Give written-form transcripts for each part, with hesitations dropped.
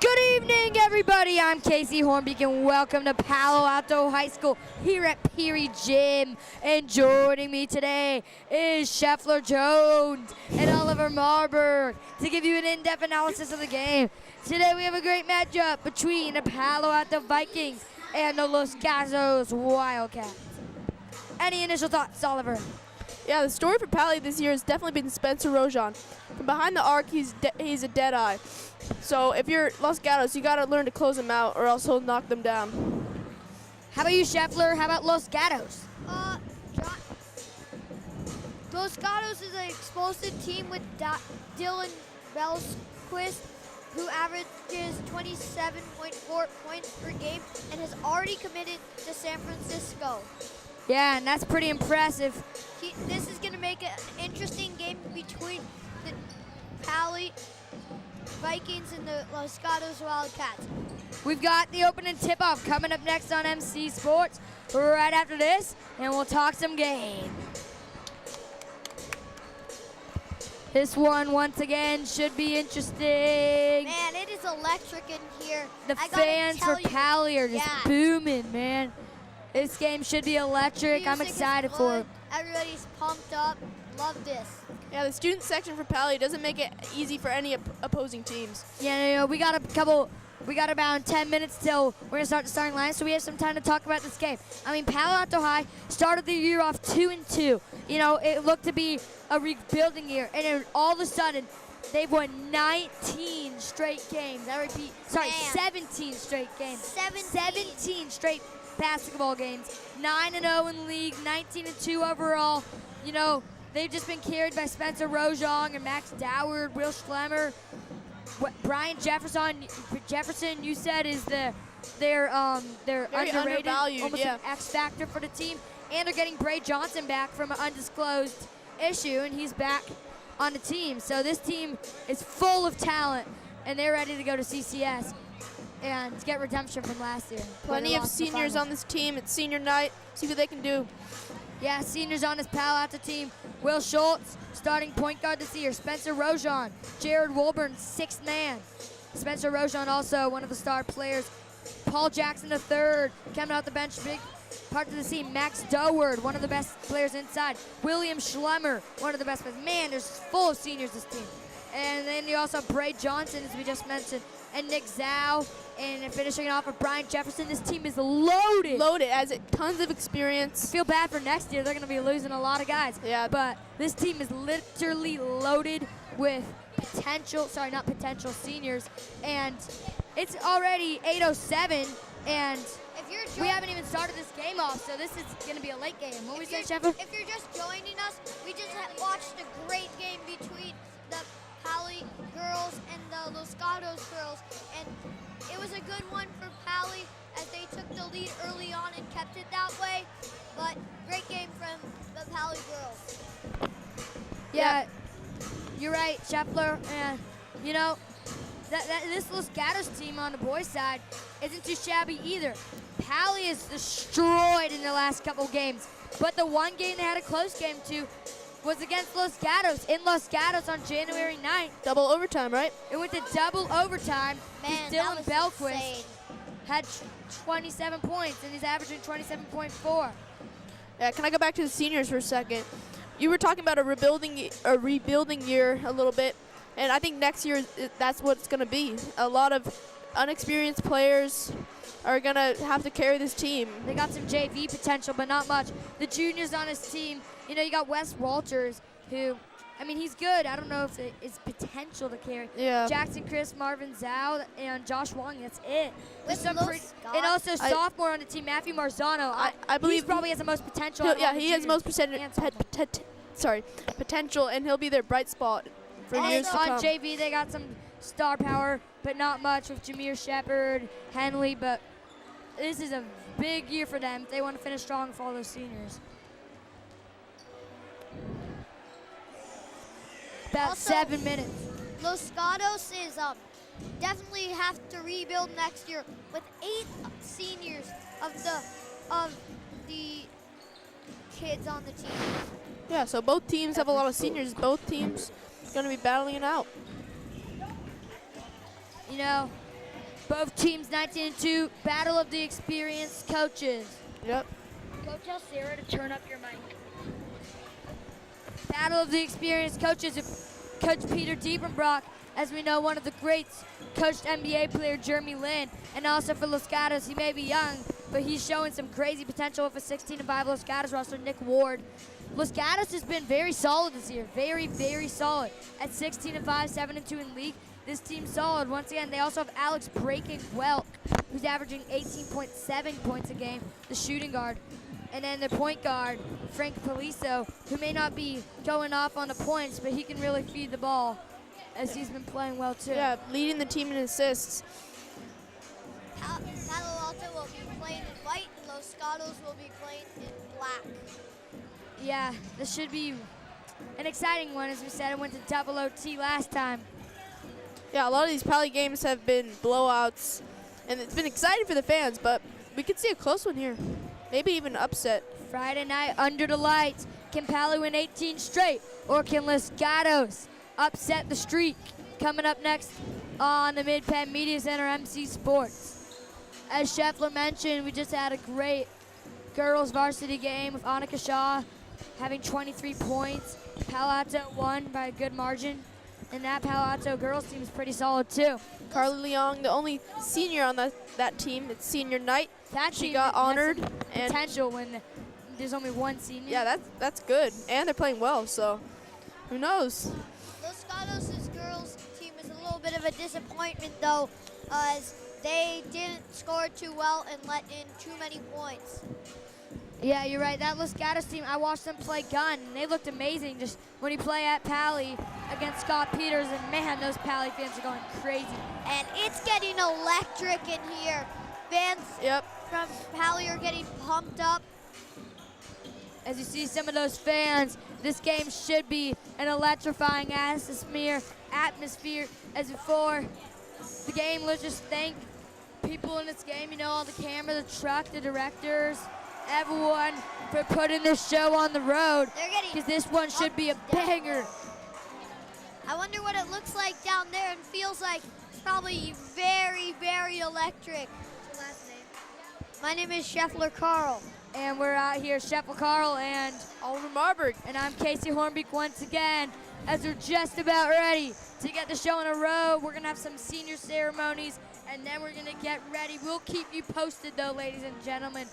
Good evening, everybody. I'm Casey Hornbeak, and welcome to Palo Alto High School here at Peary Gym. And joining me today is Scheffler Jones and Oliver Marburg to give you an in-depth analysis of the game. Today we have a great matchup between the Palo Alto Vikings and the Los Gatos Wildcats. Any initial thoughts, Oliver? Yeah, the story for Paly this year has definitely been Spencer Rojon. From behind the arc, he's a dead eye. So if you're Los Gatos, you got to learn to close him out, or else he'll knock them down. How about you, Scheffler? How about Los Gatos? Los Gatos is an explosive team with Dylan Belsquist, who averages 27.4 points per game and has already committed to San Francisco. Yeah, and that's pretty impressive. This is going to make an interesting game between the Paly Vikings and the Los Gatos Wildcats. We've got the opening tip-off coming up next on MC Sports right after this, and we'll talk some game. This one, once again, should be interesting. Man, it is electric in here. The fans for Paly are just booming, man. This game should be electric. I'm excited for it. Everybody's pumped up. Love this. Yeah, the student section for Paly doesn't make it easy for any opposing teams. Yeah, we got about 10 minutes till we're gonna start the starting line, so we have some time to talk about this game. I mean, Palo Alto High started the year off 2-2. You know, it looked to be a rebuilding year, and then all of a sudden, they've won 19 straight games. I repeat, sorry, 17 straight games. 17 straight basketball games. 9-0 in league, 19-2 overall. You know, they've just been carried by Spencer Rojon and Max Doward, Will Schlemmer. Brian Jefferson, you said, is they're underrated, almost an X factor for the team. And they're getting Bray Johnson back from an undisclosed issue, and he's back on the team. So this team is full of talent, and they're ready to go to CCS and get redemption from last year. Plenty of seniors on this team. It's senior night. See what they can do. Yeah, seniors on this Palo Alto team. Will Schultz, starting point guard this year. Spencer Rojon, Jared Wolburn, sixth man. Spencer Rojon also one of the star players. Paul Jackson III, coming out the bench, big part of the team. Max Doward, one of the best players inside. William Schlemmer, one of the best players. Man, there's full of seniors this team. And then you also have Bray Johnson, as we just mentioned, and Nick Zhao, and finishing it off with Brian Jefferson. This team is loaded. Loaded, has tons of experience. I feel bad for next year. They're going to be losing a lot of guys. Yeah. But this team is literally loaded with seniors. And it's already 8:07, and we haven't even started this game off, so this is going to be a late game. What we say, Sheffield? If you're just joining us, we just watched a great game between the Paly girls and the Los Gatos girls, and it was a good one for Paly as they took the lead early on and kept it that way, but great game from the Paly girls. Yeah, you're right, Scheffler, and you know, this Los Gatos team on the boys' side isn't too shabby either. Paly is destroyed in the last couple games, but the one game they had a close game to was against Los Gatos, in Los Gatos on January 9th. Double overtime, right? It went to double overtime. Man, Dylan Belsquist had 27 points, and he's averaging 27.4. Yeah, can I go back to the seniors for a second? You were talking about a rebuilding year a little bit, and I think next year that's what it's going to be. A lot of unexperienced players are going to have to carry this team. They got some JV potential, but not much. The juniors on his team, you know, you got Wes Walters, who, I mean, he's good. I don't know if it's potential to carry. Yeah. Jackson Chris, Marvin Zhao, and Josh Wong, that's it. And also sophomore on the team, Matthew Marzano. I believe he probably has the most potential. Yeah, he has most potential, and he'll be their bright spot for years to come. On JV, they got some star power, but not much with Jameer Shepard, Henley, but this is a big year for them if they want to finish strong for all those seniors. About 7 minutes. Los Gatos is definitely have to rebuild next year with 8 seniors of the kids on the team. Yeah, so both teams have a lot of seniors. Both teams going to be battling it out. You know, Both teams 19-2. Battle of the experienced coaches. Yep. Go tell Sarah to turn up your mic. Battle of the experienced coaches. Coach Peter Diepenbrock, as we know, one of the greats, coached NBA player Jeremy Lin, and also for Los Gatos, he may be young, but he's showing some crazy potential with a 16-5 Los Gatos roster, Nick Ward. Los Gatos has been very solid this year, very, very solid. At 16-5, 7-2 in league, this team's solid. Once again, they also have Alex Breaking Welk, who's averaging 18.7 points a game, the shooting guard. And then the point guard, Frank Paliso, who may not be going off on the points, but he can really feed the ball, as he's been playing well too. Yeah, leading the team in assists. Palo Alto will be playing in white, and Los Gatos will be playing in black. Yeah, this should be an exciting one. As we said, it went to double OT last time. Yeah, a lot of these Paly games have been blowouts, and it's been exciting for the fans, but we could see a close one here. Maybe even an upset. Friday night under the lights. Can Paly win 18 straight, or can Los Gatos upset the streak? Coming up next on the Mid-Penn Media Center, MC Sports. As Scheffler mentioned, we just had a great girls varsity game with Annika Shaw having 23 points. Palo Alto won by a good margin, and that Palo Alto girls team is pretty solid too. Carly Leong, the only senior on that team. It's senior night. That She team got has honored, some and potential when there's only one senior. yeah, that's good, and they're playing well. So, who knows? Los Gatos' girls team is a little bit of a disappointment, though, as they didn't score too well and let in too many points. Yeah, you're right. That Los Gatos team, I watched them play gun, and they looked amazing just when you play at Paly against Scott Peters, and man, those Paly fans are going crazy. And it's getting electric in here. Fans Yep. from Paly are getting pumped up. As you see some of those fans, this game should be an electrifying atmosphere. As before the game, let's just thank people in this game, you know, all the camera, the truck, the directors, everyone for putting this show on the road, They're getting because this one should be a banger. I wonder what it looks like down there and feels like. It's probably very, very electric. What's your last name? My name is Scheffler Carl. And we're out here, Sheffel Carl and Oliver Marburg. I'm Casey Hornbeek once again, as we're just about ready to get the show on a road. We're gonna have some senior ceremonies, and then we're gonna get ready. We'll keep you posted though, ladies and gentlemen,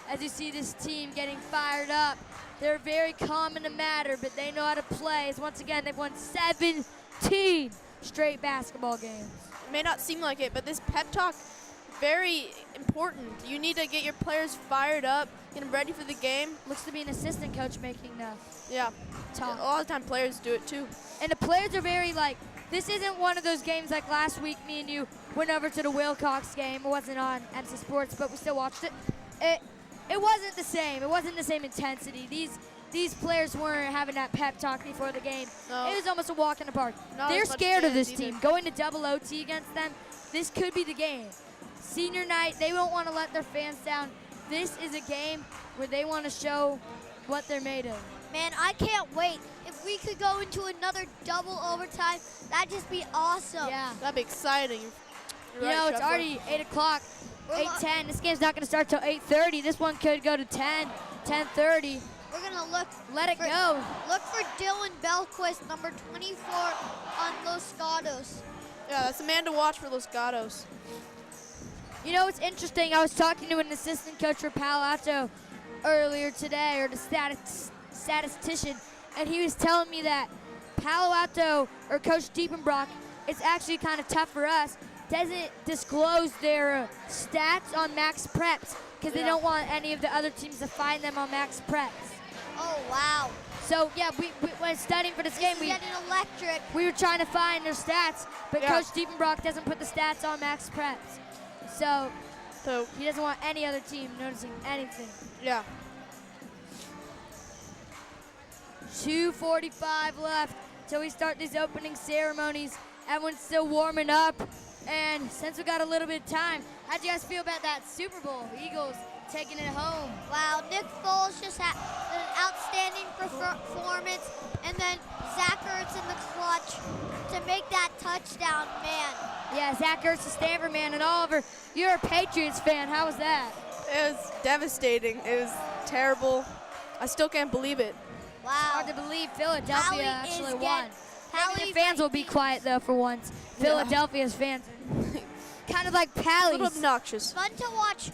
as you see this team getting fired up. They're very calm in the matter, but they know how to play. As once again, they've won 17 straight basketball games. It may not seem like it, but this pep talk, very important. You need to get your players fired up, get them ready for the game. Looks to be an assistant coach making the Yeah. talk. A lot of time players do it too. And the players are very this isn't one of those games like last week me and you went over to the Wilcox game. It wasn't on MC Sports, but we still watched it. It wasn't the same. It wasn't the same intensity. These players weren't having that pep talk before the game. No. It was almost a walk in the park. Not They're as much scared of fans this either. team. Going to double OT against them, this could be the game. Senior night, they won't want to let their fans down. This is a game where they want to show what they're made of. Man, I can't wait. If we could go into another double overtime, that'd just be awesome. Yeah. That'd be exciting. You're You right, know, it's Scheffler. already 8 o'clock, We're 8:10. This game's not going to start till 8:30. This one could go to 10:30. We're gonna look. Let it for, go. Look for Dylan Belquist, number 24 on Los Gatos. Yeah, that's a man to watch for Los Gatos. You know, it's interesting. I was talking to an assistant coach for Palo Alto earlier today, or the statistician, and he was telling me that Palo Alto, or Coach Diepenbrock, it's actually kind of tough for us, doesn't disclose their stats on max preps because they Yeah. don't want any of the other teams to find them on max preps. Oh wow. So, yeah, we when studying for this game, This is getting electric. we were trying to find their stats, but Yeah. Coach Diepenbrock doesn't put the stats on max preps. So So, he doesn't want any other team noticing anything. yeah. 2:45 left till we start these opening ceremonies. Everyone's still warming up. And since we got a little bit of time, how'd you guys feel about that Super Bowl? Eagles taking it home. Wow, Nick Foles just had an outstanding performance, and then Zach Ertz in the clutch. to make that touchdown, man. Yeah, Zach Ertz, the Stanford man, and Oliver, you're a Patriots fan. How was that? It was devastating. It was terrible. I still can't believe it. Wow. Hard to believe Philadelphia Paly actually is won. Paly Maybe the fans will be quiet though for once. Philadelphia's fans, kind of like A Pally's. little obnoxious. Fun to watch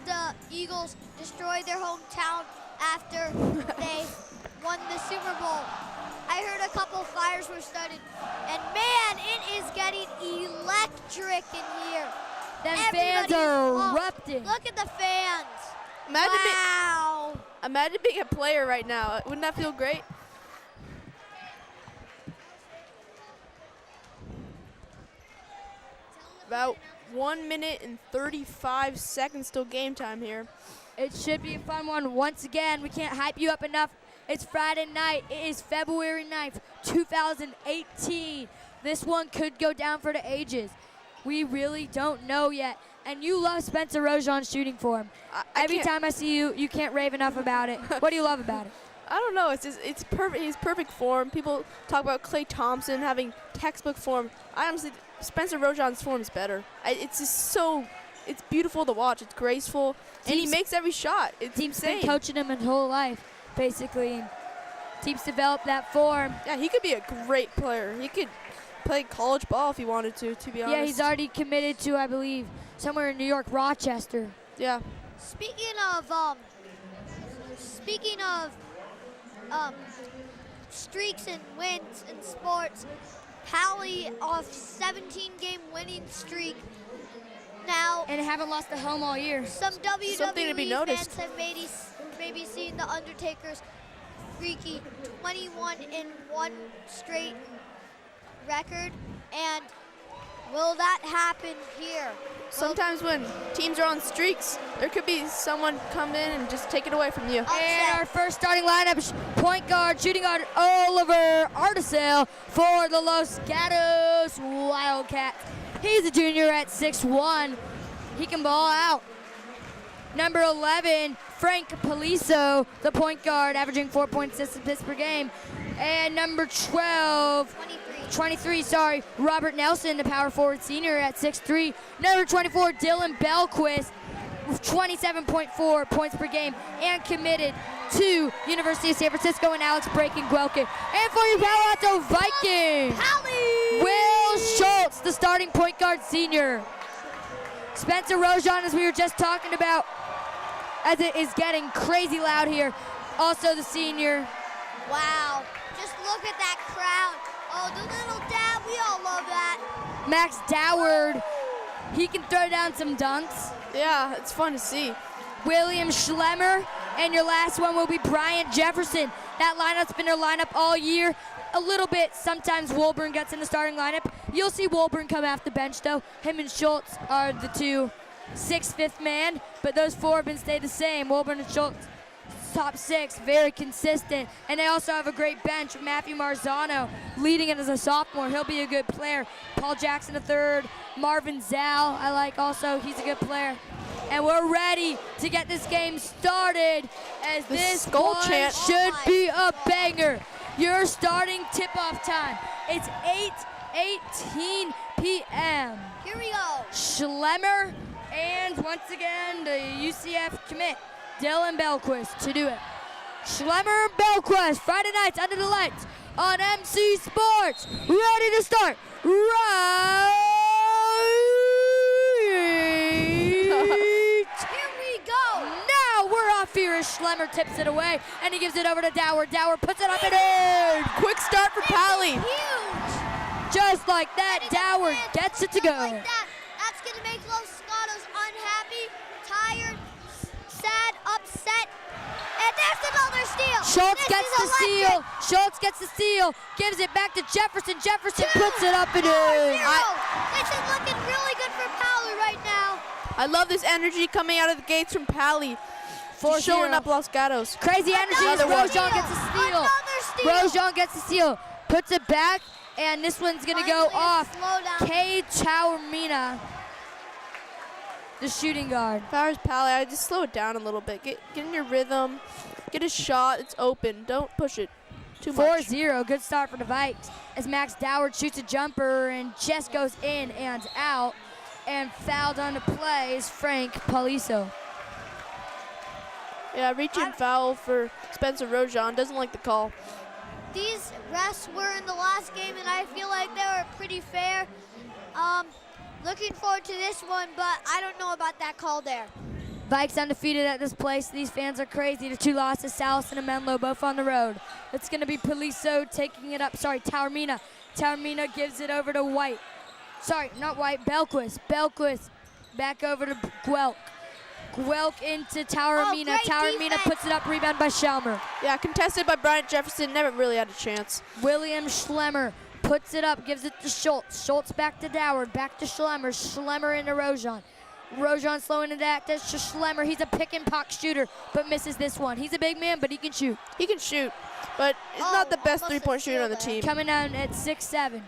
the Eagles destroy their hometown after they won the Super Bowl. I heard a couple fires were started, and man, it is getting electric in here. Them fans Everybody's are pumped. erupting. Look at the fans. Imagine, Wow. imagine being a player right now. Wouldn't that feel great? About 1 minute and 35 seconds till game time here. It should be a fun one. Once again, we can't hype you up enough. It's Friday night. It is February 9th, 2018. This one could go down for the ages. We really don't know yet. And you love Spencer Rojon shooting for him. Every can't- time I see you, you can't rave enough about it. What do you love about it? I don't know. It's perfect. He's perfect form. People talk about Klay Thompson having textbook form. I honestly, Spencer Rojon's form is better. It's just so, it's beautiful to watch. It's graceful, and he Teams- makes every shot. It's Team's been insane. coaching him his whole life, basically. Teams develop that form. Yeah, he could be a great player. He could play college ball if he wanted to be honest. Yeah, he's already committed to, I believe, somewhere in New York, Rochester. Yeah. Speaking of streaks and wins in sports, Paly off 17-game winning streak. Now, And haven't lost a home all year. some WWE Something to be noticed. fans have maybe seen the Undertaker's freaky 21-1 straight record, and will that happen here? Sometimes when teams are on streaks, there could be someone come in and just take it away from you. And our first starting lineup, point guard, shooting guard, Oliver Artisell for the Los Gatos Wildcats. He's a junior at 6'1". He can ball out. Number 11, Frank Paliso, the point guard, averaging 4.6 assists per game. And number 23, Robert Nelson, the power forward senior at 6'3". Number 24, Dylan Belquist, 27.4 points per game and committed to University of San Francisco, and Alex Braken-Guelkin. And for your Palo Alto Vikings, Paly! Will Schultz, the starting point guard senior. Spencer Rojon, as we were just talking about, as it is getting crazy loud here, also the senior. Wow, just look at that crowd. Oh, the little dab, we all love that. Max Doward, he can throw down some dunks. Yeah, it's fun to see. William Schlemmer, and your last one will be Bryant Jefferson. That lineup's been their lineup all year. A little bit, sometimes Wilburn gets in the starting lineup. You'll see Wilburn come off the bench, though. Him and Schultz are the two 6th, 5th man, but those four have been stayed the same. Wilburn and Schultz, top 6, very consistent. And they also have a great bench. Matthew Marzano leading it as a sophomore. He'll be a good player. Paul Jackson III, Marvin Zal, I like also. He's a good player. And we're ready to get this game started, as The this skull one chant. should be a banger. Your starting tip-off time. It's 8:18 p.m. Here we go. Schlemmer, and once again, the UCF commit, Dylan Belquist, to do it. Schlemmer and Belquist, Friday nights under the lights on MC Sports. Ready to start right. Here we go. Now we're off here as Schlemmer tips it away, and he gives it over to Doward. Doward puts it up and in. Quick start for Paly. Huge. Just like that, Doward gets it to go. Like that. That's going to make Los Gatos unhappy, tired, sad, upset. And there's another steal. Schultz This gets is the steal. electric. Schultz gets the steal. Gives it back to Jefferson. Jefferson puts it up and 4-0. in. This is looking really good for Paly right now. I love this energy coming out of the gates from Paly. 4-0. Showing up Los Gatos. Crazy energy as Another Rojon steal. gets a steal. Another steal. Rojon gets the steal. Puts it back, and this one's going to go Finally, a off. slowdown. Kay Chaurmina, the shooting guard. If I was Paly, I'd just slow it down a little bit. Get in your rhythm. Get a shot. It's open. Don't push it. Too much. 4-0, good start for the Vikes as Max Doward shoots a jumper and just goes in and out. And fouled on the play is Frank Paliso. Yeah, reaching foul for Spencer Rojan. Doesn't like the call. These refs were in the last game, and I feel like they were pretty fair. Looking forward to this one, but I don't know about that call there. Vikes undefeated at this place. These fans are crazy. The 2 losses, Salison and Menlo, both on the road. It's going to be Paliso taking it up. Sorry, Taormina. Taormina gives it over to White. Sorry, not White, Belquist. Belquist back over to Guelk. Guelk into Taormina. Taormina puts it up, rebound by Schelmer. Yeah, contested by Bryant Jefferson. Never really had a chance. William Schlemmer puts it up, gives it to Schultz. Schultz back to Doward, back to Schlemmer. Schlemmer into Rojan. Rojan slowing it back to Schlemmer. He's a pick and pop shooter, but misses this one. He's a big man, but he can shoot. He can shoot, but it's not the best three-point shooter on the team. Coming down at 6'7".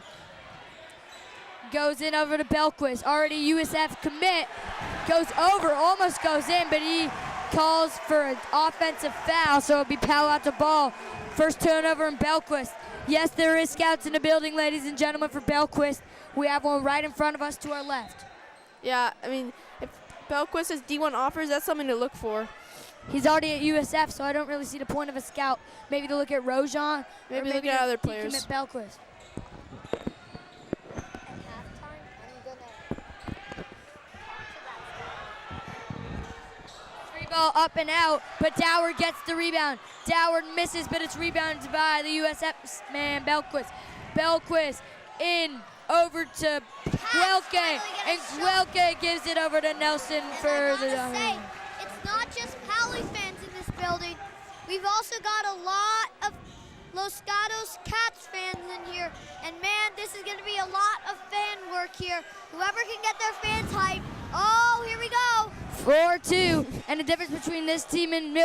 Goes in over to Belquist. Already USF commit. Goes over, almost goes in, but he calls for an offensive foul, so it'll be Palo Alto ball. First turnover in Belquist. Yes, there is scouts in the building, ladies and gentlemen, for Belquist. We have one right in front of us to our left. Yeah, I mean, if Belquist has D1 offers, that's something to look for. He's already at USF, so I don't really see the point of a scout. Maybe to look at Rojan, maybe look at other players. Decommit Belquist. Ball up and out, but Doward gets the rebound. Doward misses, but it's rebounded by the USF man, Belquist. Belquist in over to Guelke, and Guelke gives it over to Nelson for the say, it's not just Paly fans in this building. We've also got a lot of Los Gatos Cats fans in here, and man, this is going to be a lot of fan work here. Whoever can get their fans hyped. Oh, here we go. 4-2, and the difference between this team and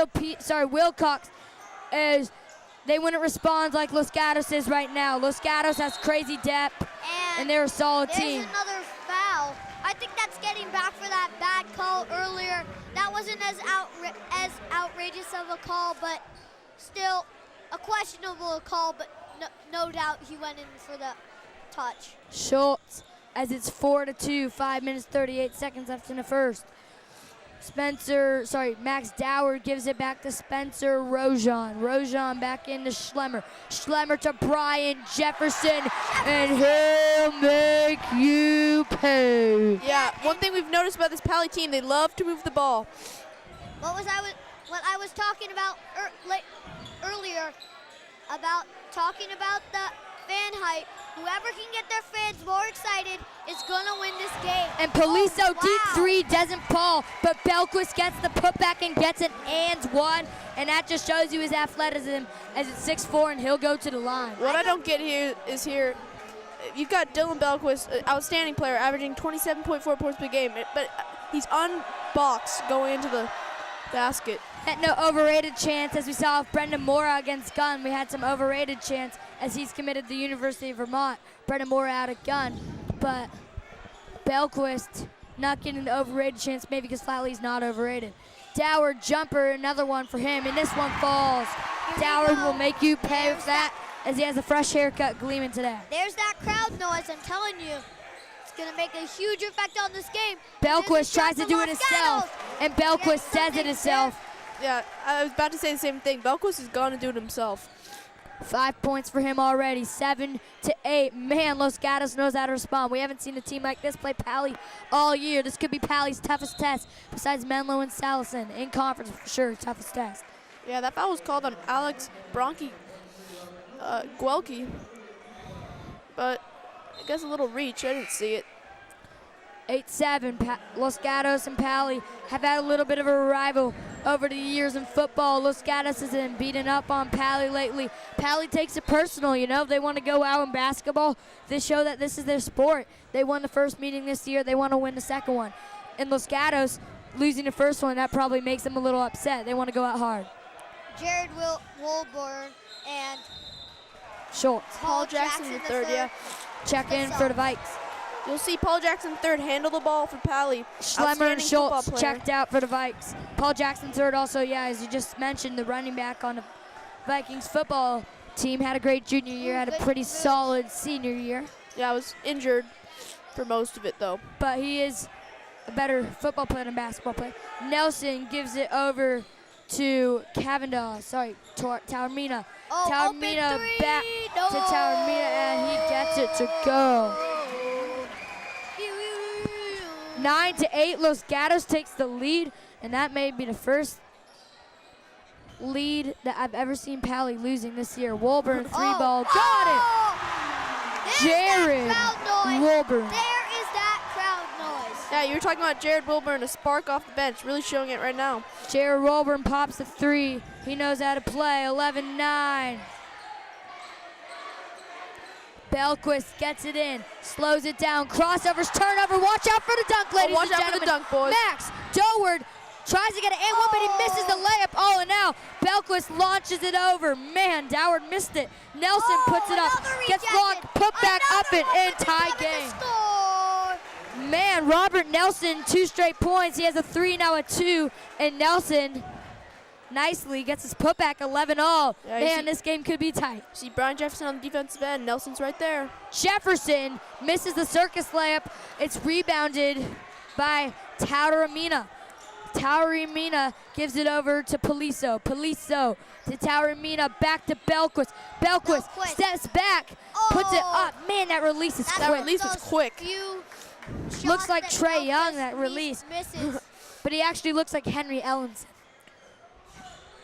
Wilcox is they wouldn't respond like Los Gatos is right now. Los Gatos has crazy depth, and they're a solid team. There's another foul. I think that's getting back for that bad call earlier. That wasn't as outrageous of a call, but still a questionable call, but no doubt he went in for the touch. Schultz, as it's 4-2, 5 minutes, 38 seconds left in the first. Max Doward gives it back to Spencer Rojan. Rojan back into Schlemmer. Schlemmer to Brian Jefferson, and he'll make you pay. Yeah, one thing we've noticed about this Paly team, they love to move the ball. What I was talking about earlier about talking about the fan hype. Whoever can get their fans more excited is going to win this game. And Paliso deep three doesn't fall, but Belquist gets the putback and gets an and one, and that just shows you his athleticism as it's 6'4", and he'll go to the line. What I don't get is you've got Dylan Belquist, an outstanding player, averaging 27.4 points per game, but he's unboxed going into the basket. Had no overrated chance, as we saw with Brendan Mora against Gunn. We had some overrated chance as he's committed to the University of Vermont. Brendan Mora out of Gunn, but Belquist not getting the overrated chance, maybe because Flatley's not overrated. Doward jumper, another one for him, and this one falls. Doward will make you pay with that, as he has a fresh haircut gleaming today. There's that crowd noise, I'm telling you. It's going to make a huge effect on this game. Belquist tries to do it himself, and Belquist says it himself. Yeah, I was about to say the same thing. Belquist is going to do it himself. 5 points for him already, 7-8. Man, Los Gatos knows how to respond. We haven't seen a team like this play Paly all year. This could be Paly's toughest test, besides Menlo and Salison. In conference, for sure, toughest test. Yeah, that foul was called on Alex Guelke. But I guess a little reach. I didn't see it. 8-7. Los Gatos and Paly have had a little bit of a rival over the years in football. Los Gatos has been beating up on Paly lately. Paly takes it personal, you know. They want to go out in basketball. They show that this is their sport. They won the first meeting this year. They want to win the second one. And Los Gatos losing the first one, that probably makes them a little upset. They want to go out hard. Jared Wilborn and Schultz. Paul Jackson the third, yeah. Check in for the Vikes. You'll see Paul Jackson third handle the ball for Paly. Schlemmer and Schultz checked out for the Vikes. Paul Jackson third also, yeah, as you just mentioned, the running back on the Vikings football Team had a great junior year, had a pretty solid senior year, Yeah, I was injured for most of it, though. but he is a better football player than basketball player. Nelson gives it over to Cavendish, Taormina. Oh, Taormina open three. back No. to Taormina, and he gets it to go. 9-8, Los Gatos takes the lead, and that may be the first lead that I've ever seen Paly losing this year. Wolburn, three-ball, got it! Jared Wolburn. There is that crowd noise. Yeah, you were talking about Jared Wilburn, a spark off the bench, really showing it right now. Jared Wolburn pops the three. He knows how to play, 11-9. Belquist gets it in, slows it down, crossovers, turnover. Watch out for the dunk, ladies watch and out gentlemen. for the dunk, boys. Max Doward tries to get it in one, but he misses the layup. Oh, and now Belquist launches it over. Man, Doward missed it. Nelson puts it up, gets blocked, put back up and in, tie game. Man, Robert Nelson, 2 straight points. He has a 3, now a 2, and Nelson nicely gets his putback, 11-all. Yeah, you Man, see- this game could be tight. See Brian Jefferson on the defensive end. Nelson's right there. Jefferson misses the circus layup. It's rebounded by Taormina. Taormina gives it over to Paliso. Paliso to Taormina, back to Belquist. Belquist steps back, puts it up. Man, that release is That quick. release was quick. Looks like Trey Young, that release. Misses. But he actually looks like Henry Ellenson.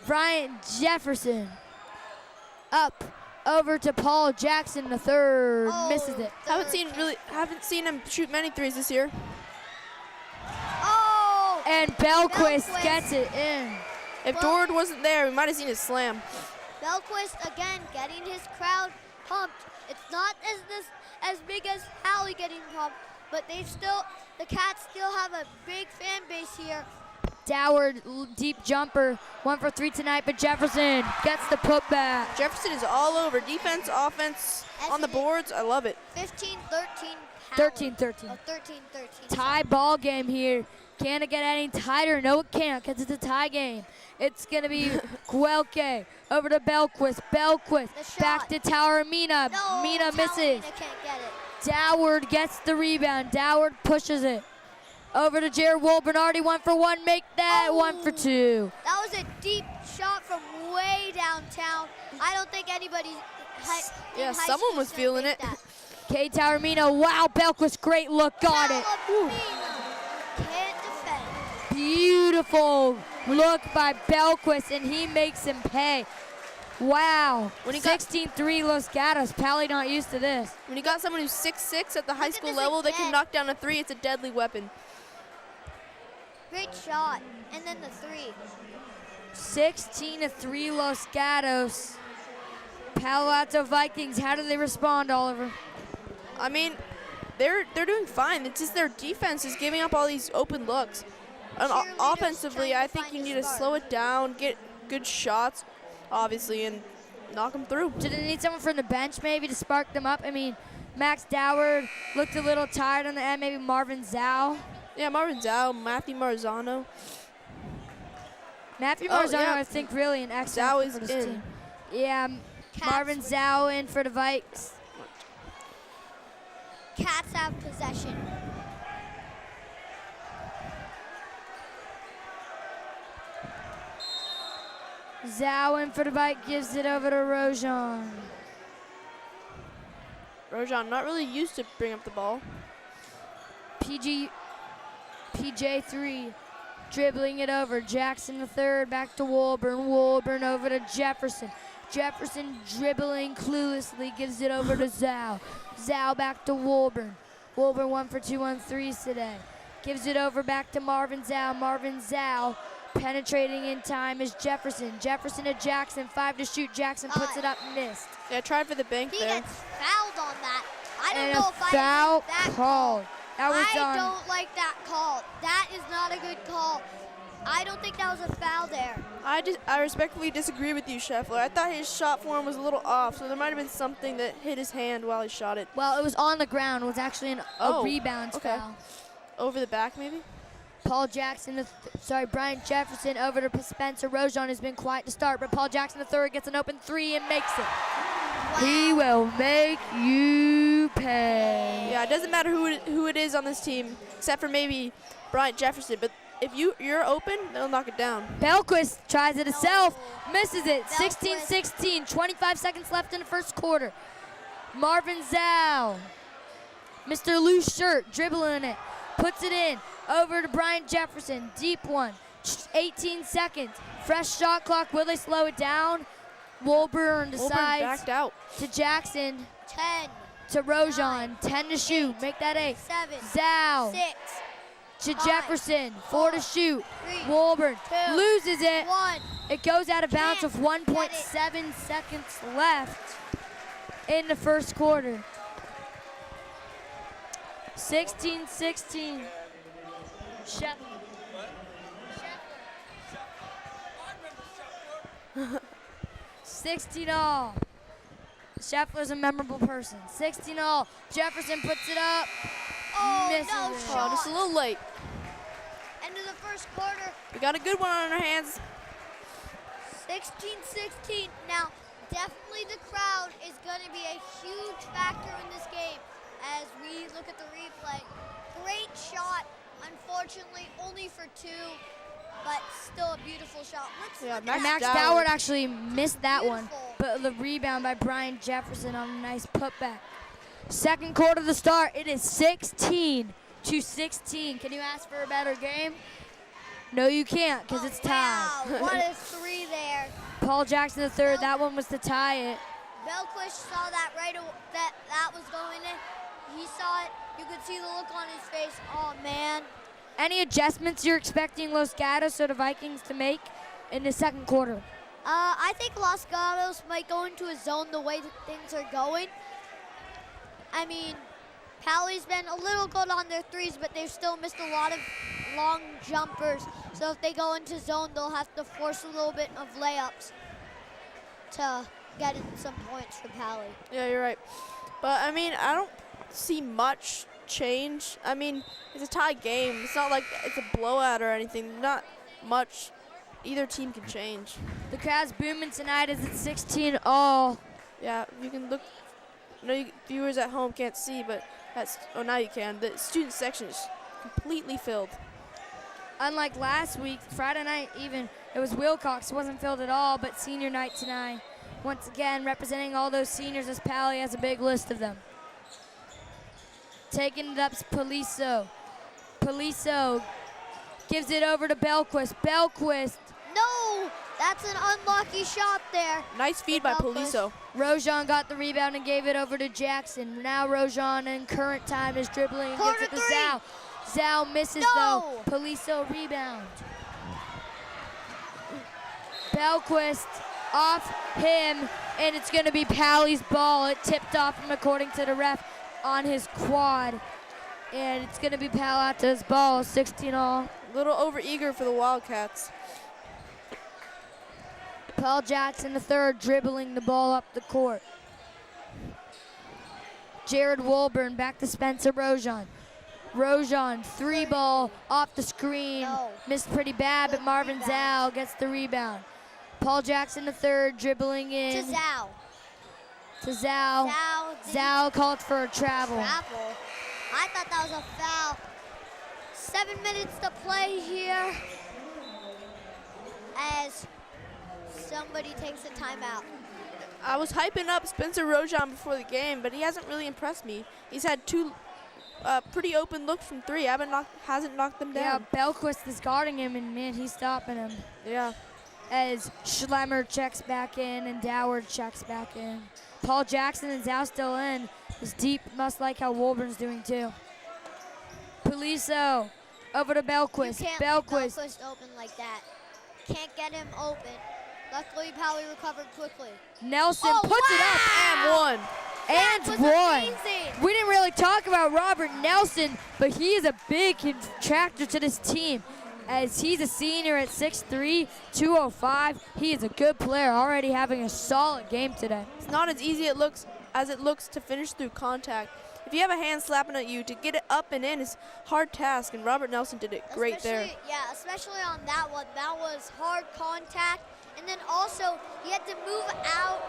Bryant Jefferson up over to Paul Jackson the third. Misses it. Haven't seen him shoot many threes this year. Oh! And Belquist Belquist. gets it in. If Dord wasn't there, we might have seen his slam. Belquist again getting his crowd pumped. It's not as big as Paly getting pumped, but the Cats still have a big fan base here. Doward, deep jumper, 1 for 3 tonight, but Jefferson gets the putback. Jefferson is all over. Defense, offense, on the boards. I love it. 15-13 13-13. Oh, 13-13. Tie ball game here. Can it get any tighter? No, it can't, because it's a tie game. It's going to be Guelke over to Belquist. Belquist back to Taormina. No, Mina misses. Taormina can't get it. Doward gets the rebound. Doward pushes it. Over to Jared Wolburn, already 1 for 1. Make that 1 for 2. That was a deep shot from way downtown. I don't think anybody Yeah, someone was feeling it. K. Taormina, wow, Belquist, great look, got it. Can't defend. Beautiful look by Belquist, and he makes him pay. Wow, When he got- 16-3 Los Gatos. Paly not used to this. When you got someone who's 6'6" at the high at school this level, they can again. knock down a 3. It's a deadly weapon. Great shot. And then the 3. 16-3 Los Gatos. Palo Alto Vikings, how do they respond, Oliver? I mean, they're doing fine. It's just their defense is giving up all these open looks. And Cheerleaders offensively, trying to I think find you a need to spark. slow it down, get good shots, obviously, and knock them through. Do they need someone from the bench maybe to spark them up? I mean, Max Doward looked a little tired on the end. Maybe Marvin Zhao. Yeah, Marvin Zhao, Matthew Marzano. Matthew Oh, Marzano, yeah. I think, really an Zhao excellent is for this in. team. Yeah, Marvin Cats, Zhao in for the Vikes. Cats have possession. Zhao in for the Vikes, gives it over to Rojan. Rojan not really used to bring up the ball. PJ3 dribbling it over. Jackson the third, back to Wolburn. Wolburn over to Jefferson. Jefferson dribbling cluelessly, gives it over to Zhao. Zhao back to Wolburn. Wolburn 1 for 2 on threes today. Gives it over back to Marvin Zhao. Marvin Zhao penetrating in time is Jefferson. Jefferson to Jackson, 5 to shoot. Jackson puts it up, missed. Yeah, tried for the bank He there. gets fouled on that. I don't And know a if I foul like that called. That was I on. don't like that call. That is not a good call. I don't think that was a foul there. I respectfully disagree with you, Scheffler. I thought his shot form was a little off, so there might have been something that hit his hand while he shot it. Well, it was on the ground. It was actually a rebound okay. foul. Over the back, maybe? Paul Jackson, Brian Jefferson over to Spencer Rojan has been quiet to start, but Paul Jackson the third gets an open 3 and makes it. He will make you pay. Yeah, it doesn't matter who it is on this team, except for maybe Bryant Jefferson. But if you're open, they'll knock it down. Belquist tries it himself, misses it. Belquist. 16-16, 25 seconds left in the first quarter. Marvin Zhao, Mr. Loose Shirt, dribbling it, puts it in, over to Bryant Jefferson, deep one, 18 seconds. Fresh shot clock, will they slow it down? Wolburn decides backed out. to Jackson, 10, to Rojan, 9, 10 to shoot, make that 8. 7, Zhao 6, to 5, Jefferson, 4 to shoot. 3, Wolburn 2, loses it. 1. It goes out of bounds Can't with 1.7 seconds left in the first quarter. 16-16. Shep. 16 all. Scheffler's a memorable person. 16 all. Jefferson puts it up. Oh, Misses no it. shot. Oh, just a little late. End of the first quarter, We got a good one on our hands. 16-16. Now, definitely the crowd is going to be a huge factor in this game as we look at the replay. Great shot. Unfortunately, only for 2, but still a beautiful shot. Let's Yeah, look at Max Doward. Doward actually missed that one, Beautiful. but the rebound by Brian Jefferson on a nice putback. Second quarter to start. It is 16-16. Can you ask for a better game? No, you can't, because it's tied. Wow, what a 3 there. Paul Jackson III, that one was to tie it. Belquist saw that right away, that was going in. He saw it. You could see the look on his face. Oh, man. Any adjustments you're expecting Los Gatos or the Vikings to make in the second quarter? I think Los Gatos might go into a zone the way that things are going. I mean, Paly's been a little good on their threes, but they've still missed a lot of long jumpers. So if they go into zone, they'll have to force a little bit of layups to get in some points for Paly. Yeah, you're right. But, I mean, I don't see much change. I mean, it's a tie game. It's not like it's a blowout or anything. Not much. Either team can change. The crowd's booming tonight as it's 16 all. Yeah, you can look. No, viewers at home can't see, but oh, now you can. The student section is completely filled. Unlike last week, Friday night even, it was Wilcox. It wasn't filled at all, but senior night tonight. Once again, representing all those seniors as Paly has a big list of them. Taking it up's Paliso. Paliso gives it over to Belquist. Belquist. No, that's an unlucky shot there. Nice feed by Paliso. Rojan got the rebound and gave it over to Jackson. Now Rojan in current time is dribbling and Corner gets it to 3. Zhao. Zhao misses No. though. Paliso rebound. Belquist off him, and it's going to be Paly's ball. It tipped off him according to the ref on his quad. And it's going to be Palo Alto's ball, 16 all. A little over-eager for the Wildcats. Paul Jackson III dribbling the ball up the court. Jared Wolburn back to Spencer Rojan. Rojan, 3 ball off the screen. No. Missed pretty bad, but Good Marvin rebound. Zhao gets the rebound. Paul Jackson III dribbling in To Zhao. to Zhao. Zhao didn't Zhao called for a travel. travel. I thought that was a foul. 7 minutes to play here as somebody takes a timeout. I was hyping up Spencer Rojan before the game, but he hasn't really impressed me. He's had 2 pretty open looks from 3. Hasn't knocked them Yeah, down. Belquist is guarding him, and man, he's stopping him. Yeah. As Schlemmer checks back in and Doward checks back in. Paul Jackson and Zhao still in. Is deep, must like how Wolburn's doing too. Paliso over to Belquist. You can't Belquist. leave Belquist open like that. Can't get him open. Luckily, Paly recovered quickly. Nelson Oh, puts it up And 1. That and was one. amazing. We didn't really talk about Robert Nelson, but he is a big contractor to this team. As he's a senior at 6'3", 205. He is a good player, already having a solid game today. It's not as easy as it looks to finish through contact. If you have a hand slapping at you, to get it up and in is a hard task, and Robert Nelson did it great there. Yeah, especially on that one. That was hard contact. And then also, he had to move out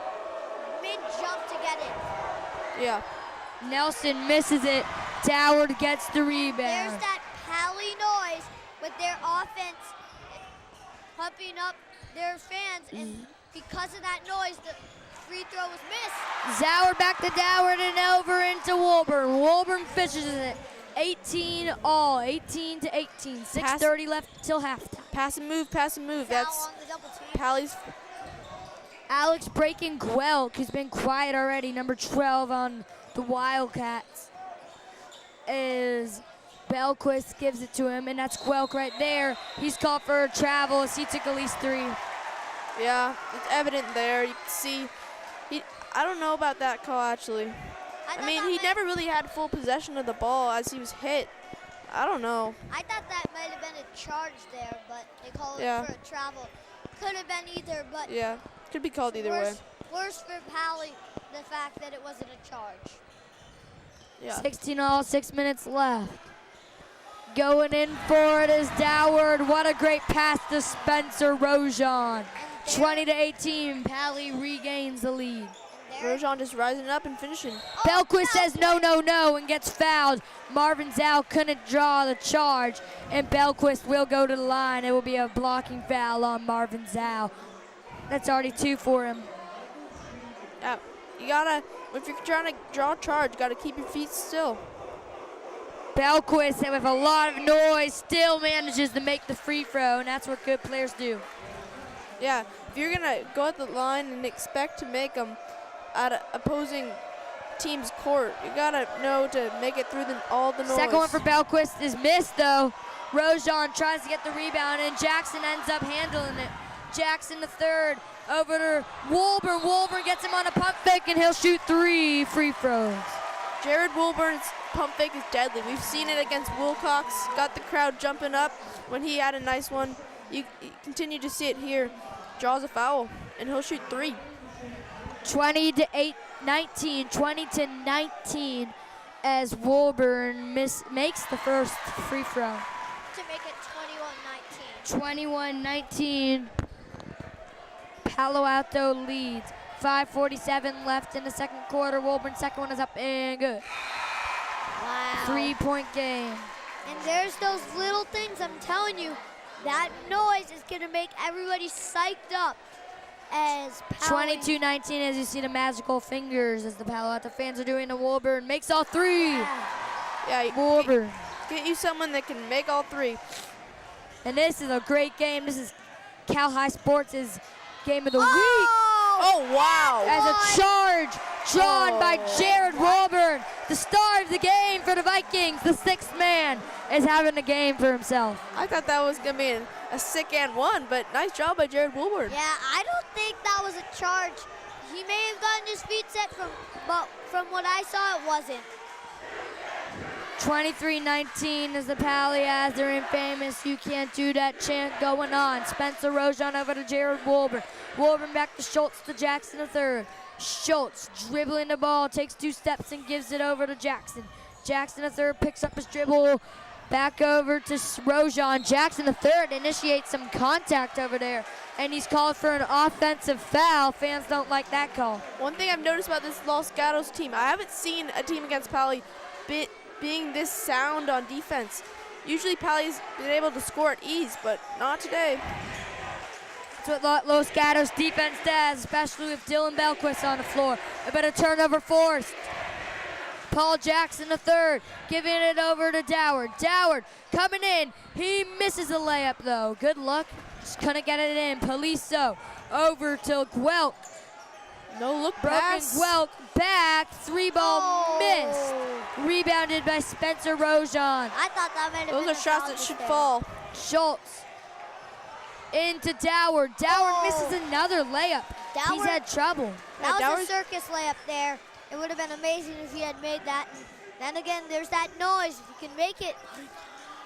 mid-jump to get it. Yeah. Nelson misses it. Doward gets the There's rebound. that Paly noise with their offense pumping up their fans, and because of that noise, the free throw was missed. Zauer back to Doward and over into Woolburn. Woolburn fishes it. 18 all, 18 to 18. 6:30 left till halftime. Pass and move, pass and move. Foul That's on the double team. Pally's. Alex breaking Guelk, who's been quiet already, number 12 on the Wildcats, is Belquist gives it to him, and that's Guelk right there. He's called for a travel as he took at least 3. Yeah, it's evident there. You can see. I don't know about that call, actually. I mean, he never really had full possession of the ball as he was hit. I don't know. I thought that might have been a charge there, but they called Yeah. it for a travel. Could have been either, but Yeah, could be called either way. worse for Paly, the fact that it wasn't a charge. Yeah. 16 all, 6 minutes left. Going in for it is Doward. What a great pass to Spencer Rojan. 20 to 18, Paly regains the lead. Rojan just rising up and finishing. Belquist says no, no, no, and gets fouled. Marvin Zhao couldn't draw the charge, and Belquist will go to the line. It will be a blocking foul on Marvin Zhao. That's already 2 for him. Yeah, you gotta, if you're trying to draw a charge, you gotta keep your feet still. Belquist, with a lot of noise, still manages to make the free throw, and that's what good players do. Yeah, if you're gonna go at the line and expect to make them at an opposing team's court, you gotta know to make it through all the noise. Second one for Belquist is missed, though. Rojan tries to get the rebound, and Jackson ends up handling it. Jackson the third, over to Woolburn. Woolburn gets him on a pump fake, and he'll shoot 3 free throws. Jared Woolburn's pump fake is deadly. We've seen it against Wilcox, got the crowd jumping up when he had a nice one. You continue to see it here. Draws a foul, and he'll shoot 3. 20 to 19, 20 to 19, as Woolburn makes the first free throw. To make it 21-19. 21-19, Palo Alto leads. 5:47 left in the second quarter. Woolburn's second one is up and good. Wow. 3-point game. And there's those little things, I'm telling you, that noise is going to make everybody psyched up as Paly. 22-19 as you see the magical fingers as the Palo Alto fans are doing to Woolburn. Makes all 3. Yeah, Woolburn. get you someone that can make all 3. And this is a great game. This is Cal High Sports' game of the week. Oh, wow. As a charge drawn by Jared Woolburn, the star of the game for the Vikings. The 6th man is having a game for himself. I thought that was going to be a sick and one, but nice job by Jared Woolburn. Yeah, I don't think that was a charge. He may have gotten his feet set but from what I saw, it wasn't. 23-19 is the Paly as their infamous "You Can't Do That" chant going on. Spencer Rojan over to Jared Woolburn. Woolburn back to Schultz to Jackson III. Schultz dribbling the ball, takes 2 steps and gives it over to Jackson. Jackson III picks up his dribble, back over to Rojan. Jackson III initiates some contact over there, and he's called for an offensive foul. Fans don't like that call. One thing I've noticed about this Los Gatos team, I haven't seen a team against Paly being this sound on defense. Usually Paly's been able to score at ease, but not today. That's what Los Gatos defense does, especially with Dylan Belquist on the floor. A bit of turnover forced. Paul Jackson III giving it over to Doward. Doward coming in. He misses a layup, though. Good luck. Just couldn't get it in. Paliso over to Guelk. No look Broken pass. Guelk back. 3-ball missed. Rebounded by Spencer Rojan. I thought that might have Those been are a shots foul that should there. fall. Schultz into Doward. Doward misses another layup. He's Doward- had trouble. That Yeah, was a circus layup there. It would have been amazing if he had made that. And then again, there's that noise. If you can make it,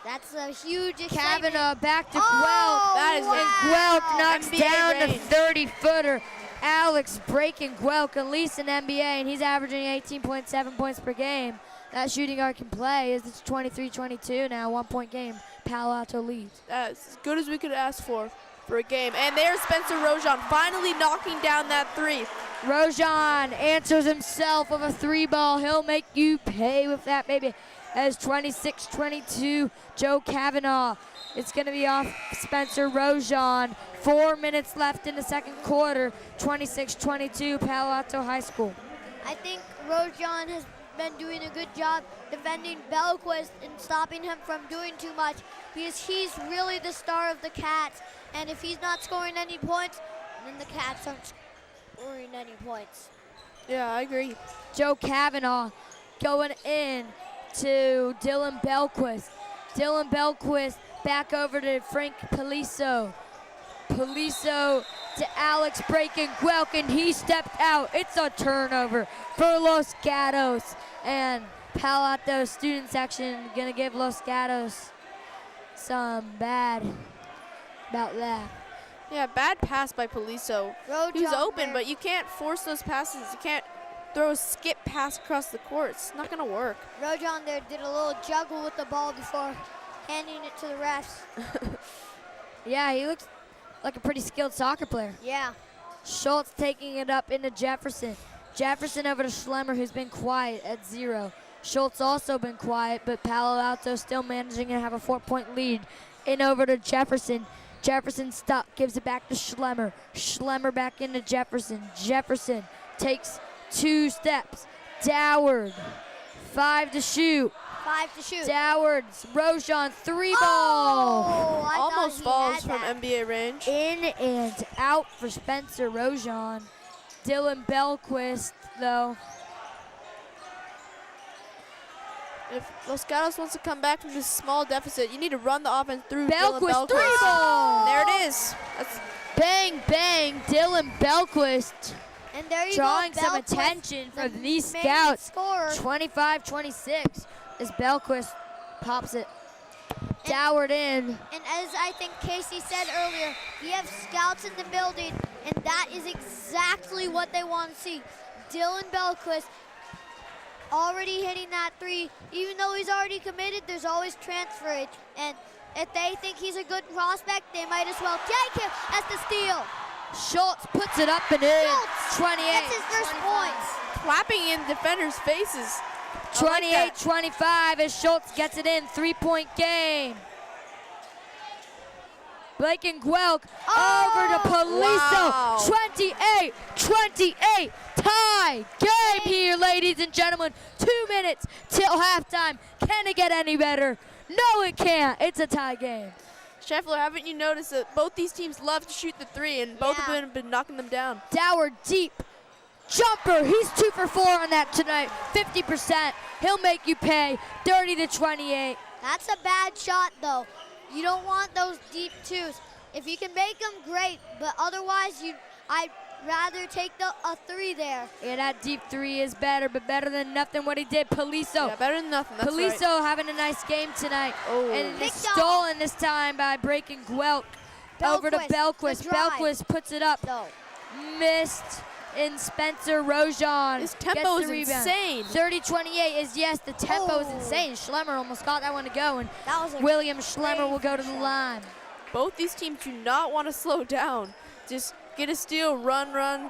that's a huge excitement. Kavanaugh back to Oh, Guelk. That is And Guelk knocks NBA down the range. 30-footer. Alex breaking Guelk, at least in NBA, and he's averaging 18.7 points per game. That shooting guard can play. It's 23-22 now, 1-point game. Palo Alto leads. That's as good as we could ask for. for a game. And there's Spencer Rojon finally knocking down that three. Rojon answers himself with a 3-ball. He'll make you pay with that, baby. As 26-22, Joe Kavanaugh. It's going to be off Spencer Rojon. 4 minutes left in the second quarter. 26-22, Palo Alto High School. I think Rojon has been doing a good job defending Belquist and stopping him from doing too much, because he's really the star of the Cats. And if he's not scoring any points, then the Cats aren't scoring any points. Yeah, I agree. Joe Kavanaugh going in to Dylan Belquist. Dylan Belquist back over to Frank Paliso. Paliso to Alex breaking Guelk, and he stepped out. It's a turnover for Los Gatos. And Palo Alto student section gonna give Los Gatos some bad about that. Yeah, bad pass by Paliso. He was open, but you can't force those passes. You can't throw a skip pass across the court. It's not gonna work. Rojon there did a little juggle with the ball before handing it to the refs. Yeah, he looks like a pretty skilled soccer player. Yeah. Schultz taking it up into Jefferson. Jefferson over to Schlemmer, who's been quiet at 0. Schultz also been quiet, but Palo Alto still managing to have a 4-point lead. In over to Jefferson. Jefferson stuck, gives it back to Schlemmer. Schlemmer back into Jefferson. Jefferson takes 2 steps. Doward, 5 to shoot. 5 to shoot. Doward's Rojon 3-ball. Oh, I Almost thought falls he from had that. NBA range. In and out for Spencer Rojon. Dylan Belquist, though. If Los Gatos wants to come back from this small deficit, you need to run the offense through Dylan Belquist, Belquist. 3-ball. There it is. That's Bang, bang, Dylan Belquist And there you drawing go, some Belquist, attention the from these main scouts. scorer. 25-26 as Belquist pops it. Doward in. And as I think Casey said earlier, we have scouts in the building, and that is exactly what they want to see. Dylan Belquist already hitting that 3. Even though he's already committed, there's always transferage. And if they think he's a good prospect, they might as well take him as the steal. Schultz puts it up and in. Schultz, 28. That's his first points. clapping in defenders' faces. I like that. 28-25 as Schultz gets it in. 3-point game. Blake and Guelk over to Paliso. Wow. 28-28 tie game here, ladies and gentlemen. 2 minutes till halftime. Can it get any better? No, it can't. It's a tie game. Scheffler, haven't you noticed that both these teams love to shoot the 3 and both of them have been knocking them down? Doward deep. Jumper. He's 2 for 4 on that tonight. 50%. He'll make you pay. 30-28. That's a bad shot, though. You don't want those deep 2s. If you can make them, great. But otherwise, I'd rather take a 3 there. Yeah, that deep 3 is better, but better than nothing what he did. Paliso. Yeah, better than nothing. That's Paliso right. having a nice game tonight. Oh. And it is Picked off. stolen this time by breaking Guelk. Over to Belquist, Belquist. the drive. Belquist puts it up. No. Missed in Spencer Rojon. His tempo gets the is rebound. insane. 30-28 is, yes, the tempo is Oh. insane. Schlemmer almost got that one to go, and That was a William Schlemmer great will go to the shot. line. Both these teams do not want to slow down. Just get a steal, run, run.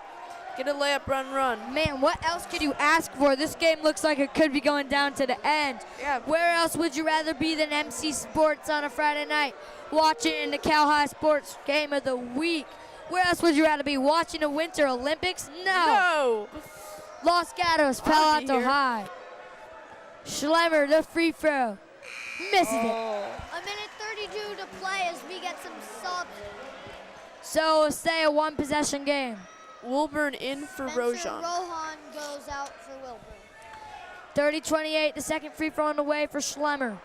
Get a layup, run, run. Man, what else could you ask for? This game looks like it could be going down to the end. Yeah. Where else would you rather be than MC Sports on a Friday night? Watching the Cal High Sports Game of the Week. Where else would you rather be? Watching the Winter Olympics? No. Los Gatos, Palo I'll be Alto here. High. Schlemmer, the free throw. Misses it. A minute 32 to play as we get some subs. So we'll say a one-possession game. Wilburn in for Spencer Rojon. Rohan goes out for Wilburn. 30-28, the second free throw on the way for Schlemmer.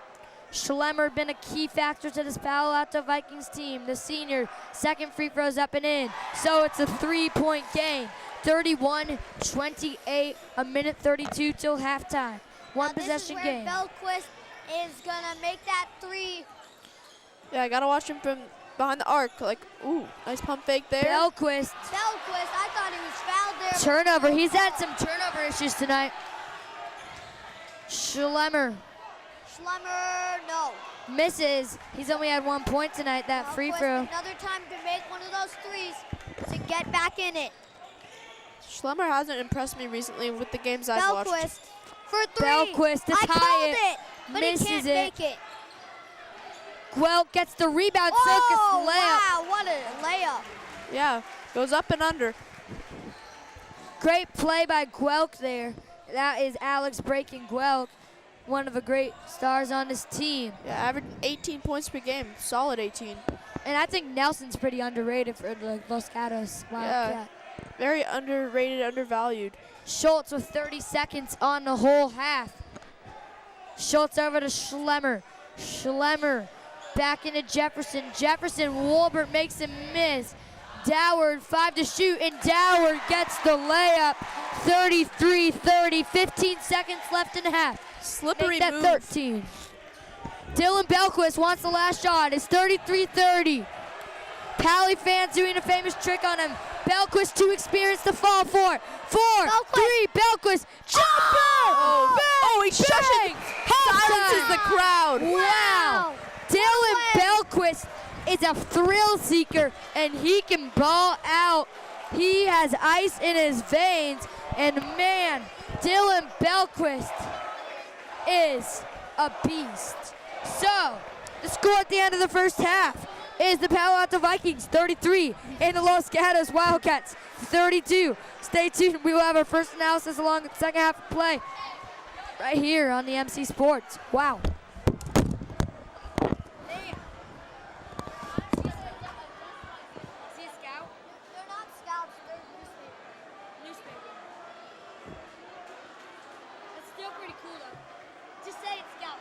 Schlemmer had been a key factor to this Palo Alto Vikings team. The senior, second free throw's up and in. So it's a 3-point game. 31-28, a minute 32 till halftime. One Now, possession this is game. where Belquist is gonna make that 3. Yeah, I got to watch him from behind the arc. Like, ooh, nice pump fake there. Belquist, Belquist, I thought he was fouled there. but turnover. no He's had foul. some turnover issues tonight. Schlemmer, Schlemmer, no. Misses. He's only had 1 point tonight, that free Belquist, throw. another time to make one of those threes to get back in it. Schlemmer hasn't impressed me recently with the games I've watched. Belquist for three. Belquist to I tie called it. it, but Misses he can't it. make it. Guelph gets the rebound. Oh, Circus layup. wow, what a layup. Yeah, goes up and under. Great play by Guelph there. That is Alex breaking Guelph, one of the great stars on this team. Yeah, averaging 18 points per game. Solid 18. And I think Nelson's pretty underrated for the Los Gatos. Yeah. Very underrated, undervalued. Schultz with 30 seconds on the whole half. Schultz over to Schlemmer. Schlemmer back into Jefferson. Jefferson, Wolbert makes him miss. Doward, 5 to shoot, and Doward gets the layup. 33-30, 15 seconds left in the half. Slippery Make that move. 13. Dylan Belquist wants the last shot. It's 33-30. Paly fans doing a famous trick on him. Belquist too experienced to fall for. 4, 3, Belquist, jumper! Oh, he shushes. Silences the crowd. Wow. Dylan Belquist is a thrill seeker, and he can ball out. He has ice in his veins, and man, Dylan Belquist is a beast. So, the score at the end of the first half is the Palo Alto Vikings 33 and the Los Gatos Wildcats 32. Stay tuned. We will have our first analysis along with the second half of play right here on the MC Sports. Wow. They're not scouts, they're Newspaper. That's still pretty cool though. Just say it's scout.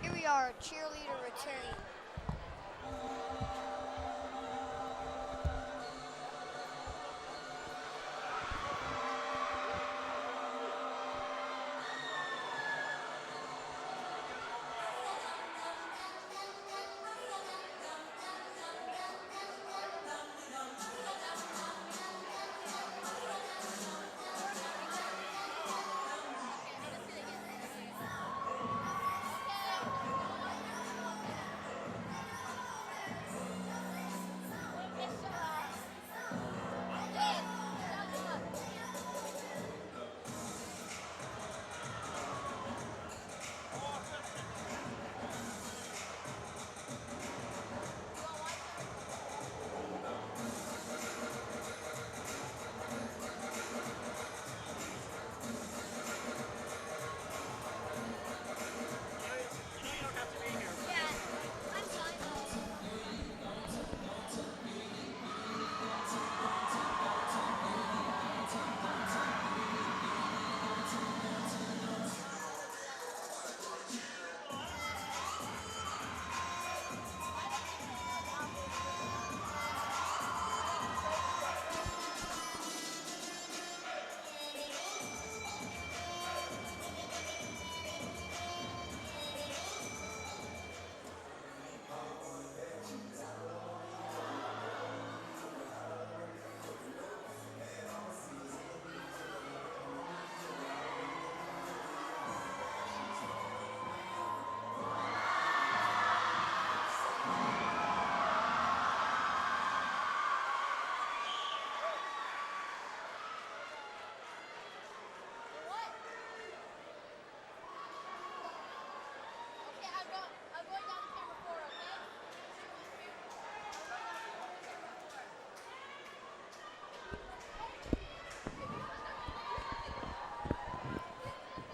Here we are, cheerleader returning.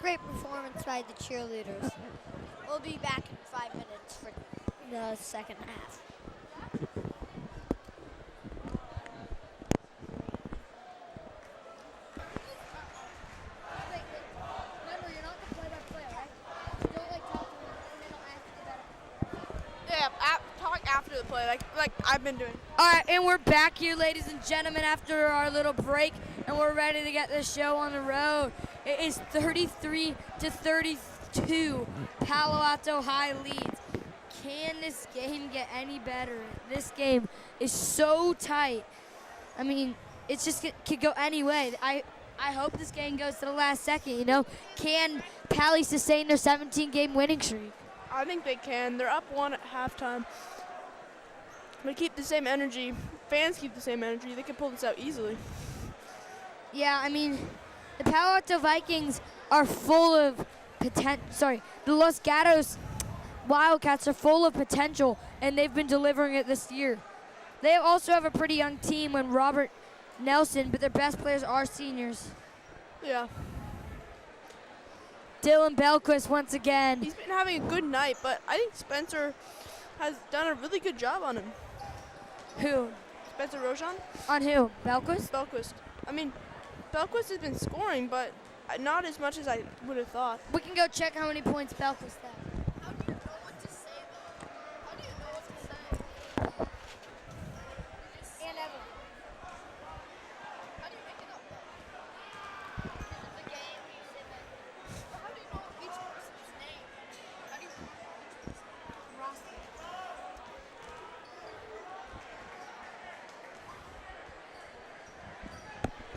Great performance by the cheerleaders. We'll be back in 5 minutes for the second half. Remember, you're not the play-by-play, right? You don't talk to them and they don't ask you about it. Yeah, talk after the play, like I've been doing. All right, and we're back here, ladies and gentlemen, after our little break, and we're ready to get this show on the road. It is 33-32. Palo Alto High leads. Can this game get any better? This game is so tight. I mean, it's just could go any way. I hope this game goes to the last second, you know. Can Paly sustain their 17-game winning streak? I think they can. They're up 1 at halftime. They keep the same energy. Fans keep the same energy. They can pull this out easily. Yeah, I mean, the Palo Alto Vikings are full of potential. Sorry, the Los Gatos Wildcats are full of potential, and they've been delivering it this year. They also have a pretty young team when Robert Nelson, but their best players are seniors. Yeah. Dylan Belquist once again. He's been having a good night, but I think Spencer has done a really good job on him. Who? Spencer Rojan? On who? Belquist? Belquist. I mean, Belquist has been scoring, but not as much as I would have thought. We can go check how many points Belquist had. How do you know what to say, though? How do you know what to say? And Evan. How do you make it up? Because of the game, you said that. How do you know each person's name? How do you know each person's roster?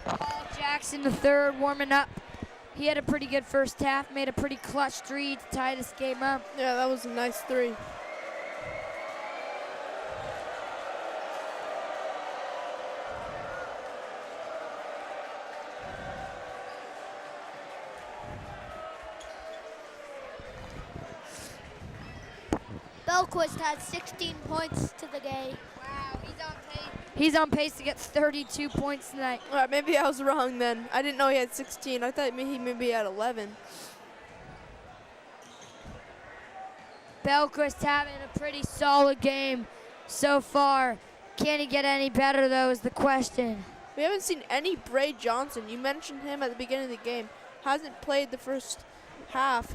Paul Jackson the third warming up. He had a pretty good first half, made a pretty clutch three to tie this game up. Yeah, that was a nice three. Belquist had 16 points to the game. Wow, he's on pace. He's on pace to get 32 points tonight. All right, maybe I was wrong then. I didn't know he had 16. I thought he maybe had 11. Belquist having a pretty solid game so far. Can he get any better, though, is the question. We haven't seen any Bray Johnson. You mentioned him at the beginning of the game. Hasn't played the first half.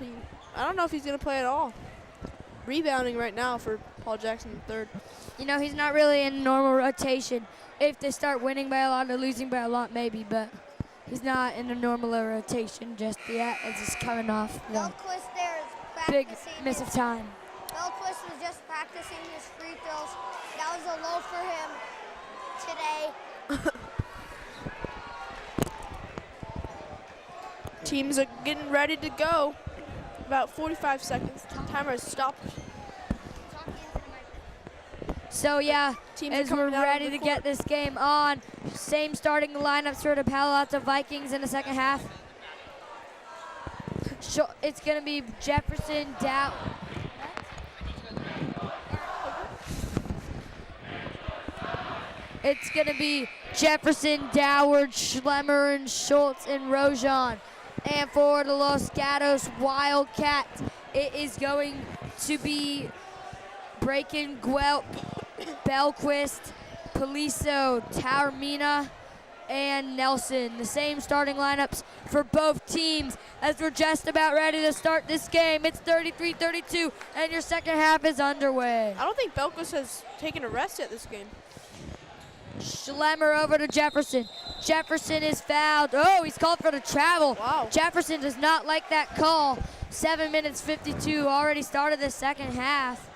I don't know if he's going to play at all. Rebounding right now for Paul Jackson III. You know, he's not really in normal rotation. If they start winning by a lot or losing by a lot, maybe, but he's not in a normal rotation just yet. It's just coming off the Belquist there is big practicing. miss of time. Belquist was just practicing his free throws. That was a low for him today. Teams are getting ready to go. About 45 seconds. Timer has stopped. So, yeah, Teams are as we're coming out ready of to the get court. this game on, same starting lineups for the Palo Alto Vikings in the second half. It's going to be Jefferson, Dow. It's going to be Jefferson, Doward, Schlemmer, and Schultz, and Rojan. And for the Los Gatos Wildcats, it is going to be Braken, Guelp, Belquist, Paliso, Taormina, and Nelson. The same starting lineups for both teams as we're just about ready to start this game. It's 33-32, and your second half is underway. I don't think Belquist has taken a rest yet this game. Schlemmer over to Jefferson. Jefferson is fouled. Oh, he's called for the travel. Wow. Jefferson does not like that call. 7 minutes 52 already started the second half.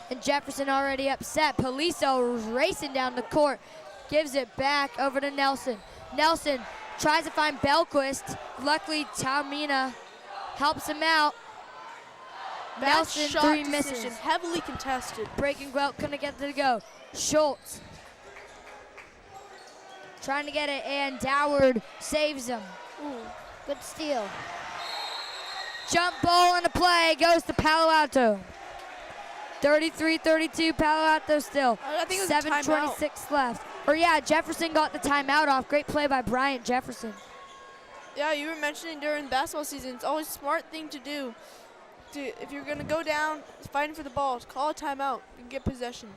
And Jefferson already upset. Paliso racing down the court. Gives it back over to Nelson. Nelson tries to find Belquist. Luckily, Taormina helps him out. Bad Nelson, shot three decision, misses. heavily contested. Breaking Guelph couldn't get to the go. Schultz trying to get it, and Doward saves him. Ooh, good steal. Jump ball on the play goes to Palo Alto. 33-32, Palo Alto still. I think it was a timeout. 7:26 left. Or yeah, Jefferson got the timeout off. Great play by Bryant Jefferson. Yeah, you were mentioning during basketball season, it's always a smart thing to do. If you're going to go down fighting for the ball, call a timeout and get possession.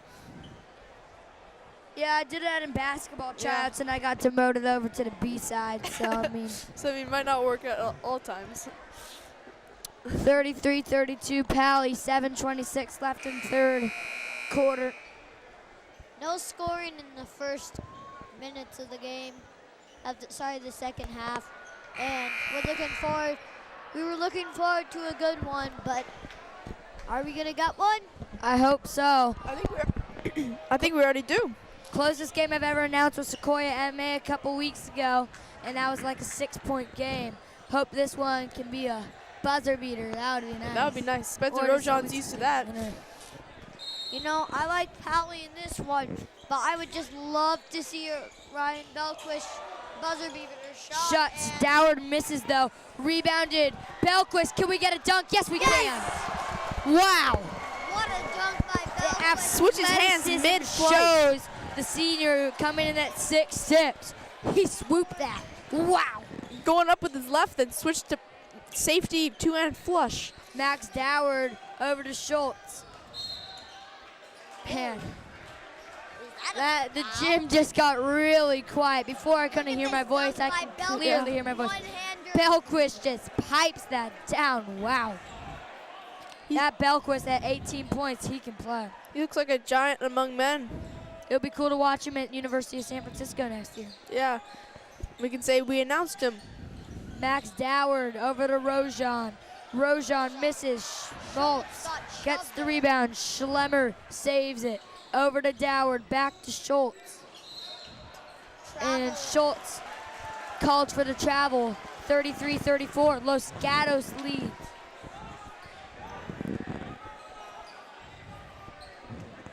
Yeah, I did that in basketball Yeah. tryouts, and I got demoted over to the B side. So, I mean, So it might not work at all times. 33-32 Paly, 7:26 left in third quarter. No scoring in the first minutes of the game. The second half. And we were looking forward to a good one, but are we gonna get one? I hope so. I think we already do. Closest game I've ever announced was Sequoia MA a couple weeks ago, and that was like a 6-point game. Hope this one can be a buzzer beater. That would be nice. That would be nice. Spencer Or to Rojon's see- used to that. You know, I like Paly in this one, but I would just love to see Ryan Belquist buzzer beater shot. Shuts. and Doward misses though. Rebounded. Belquist, can we get a dunk? Yes, we can. Wow. What a dunk by The Belquist. Switches hands athleticism mid-flight. shows the senior coming in at 6'6". He swooped that. Wow. Going up with his left, then switched to safety, two-hand flush. Max Doward over to Schultz. Man, the gym just got really quiet. Before I couldn't hear my voice, I can clearly hear my voice. Belquist just pipes that down. Wow. That Belquist at 18 points, he can play. He looks like a giant among men. It'll be cool to watch him at University of San Francisco next year. Yeah, we can say we announced him. Max Doward over to Rojon. Rojon misses. Schultz gets the rebound. Schlemmer saves it. Over to Doward. Back to Schultz. And Schultz called for the travel. 33-34. Los Gatos leads.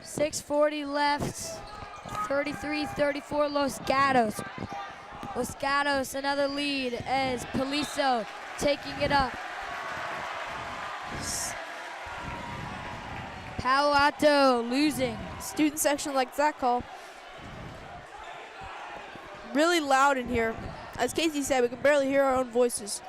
6:40 left. 33-34 Los Gatos. Los Gatos another lead as Paliso taking it up. Palo Alto losing. Student section likes that call. Really loud in here. As Casey said, we can barely hear our own voices.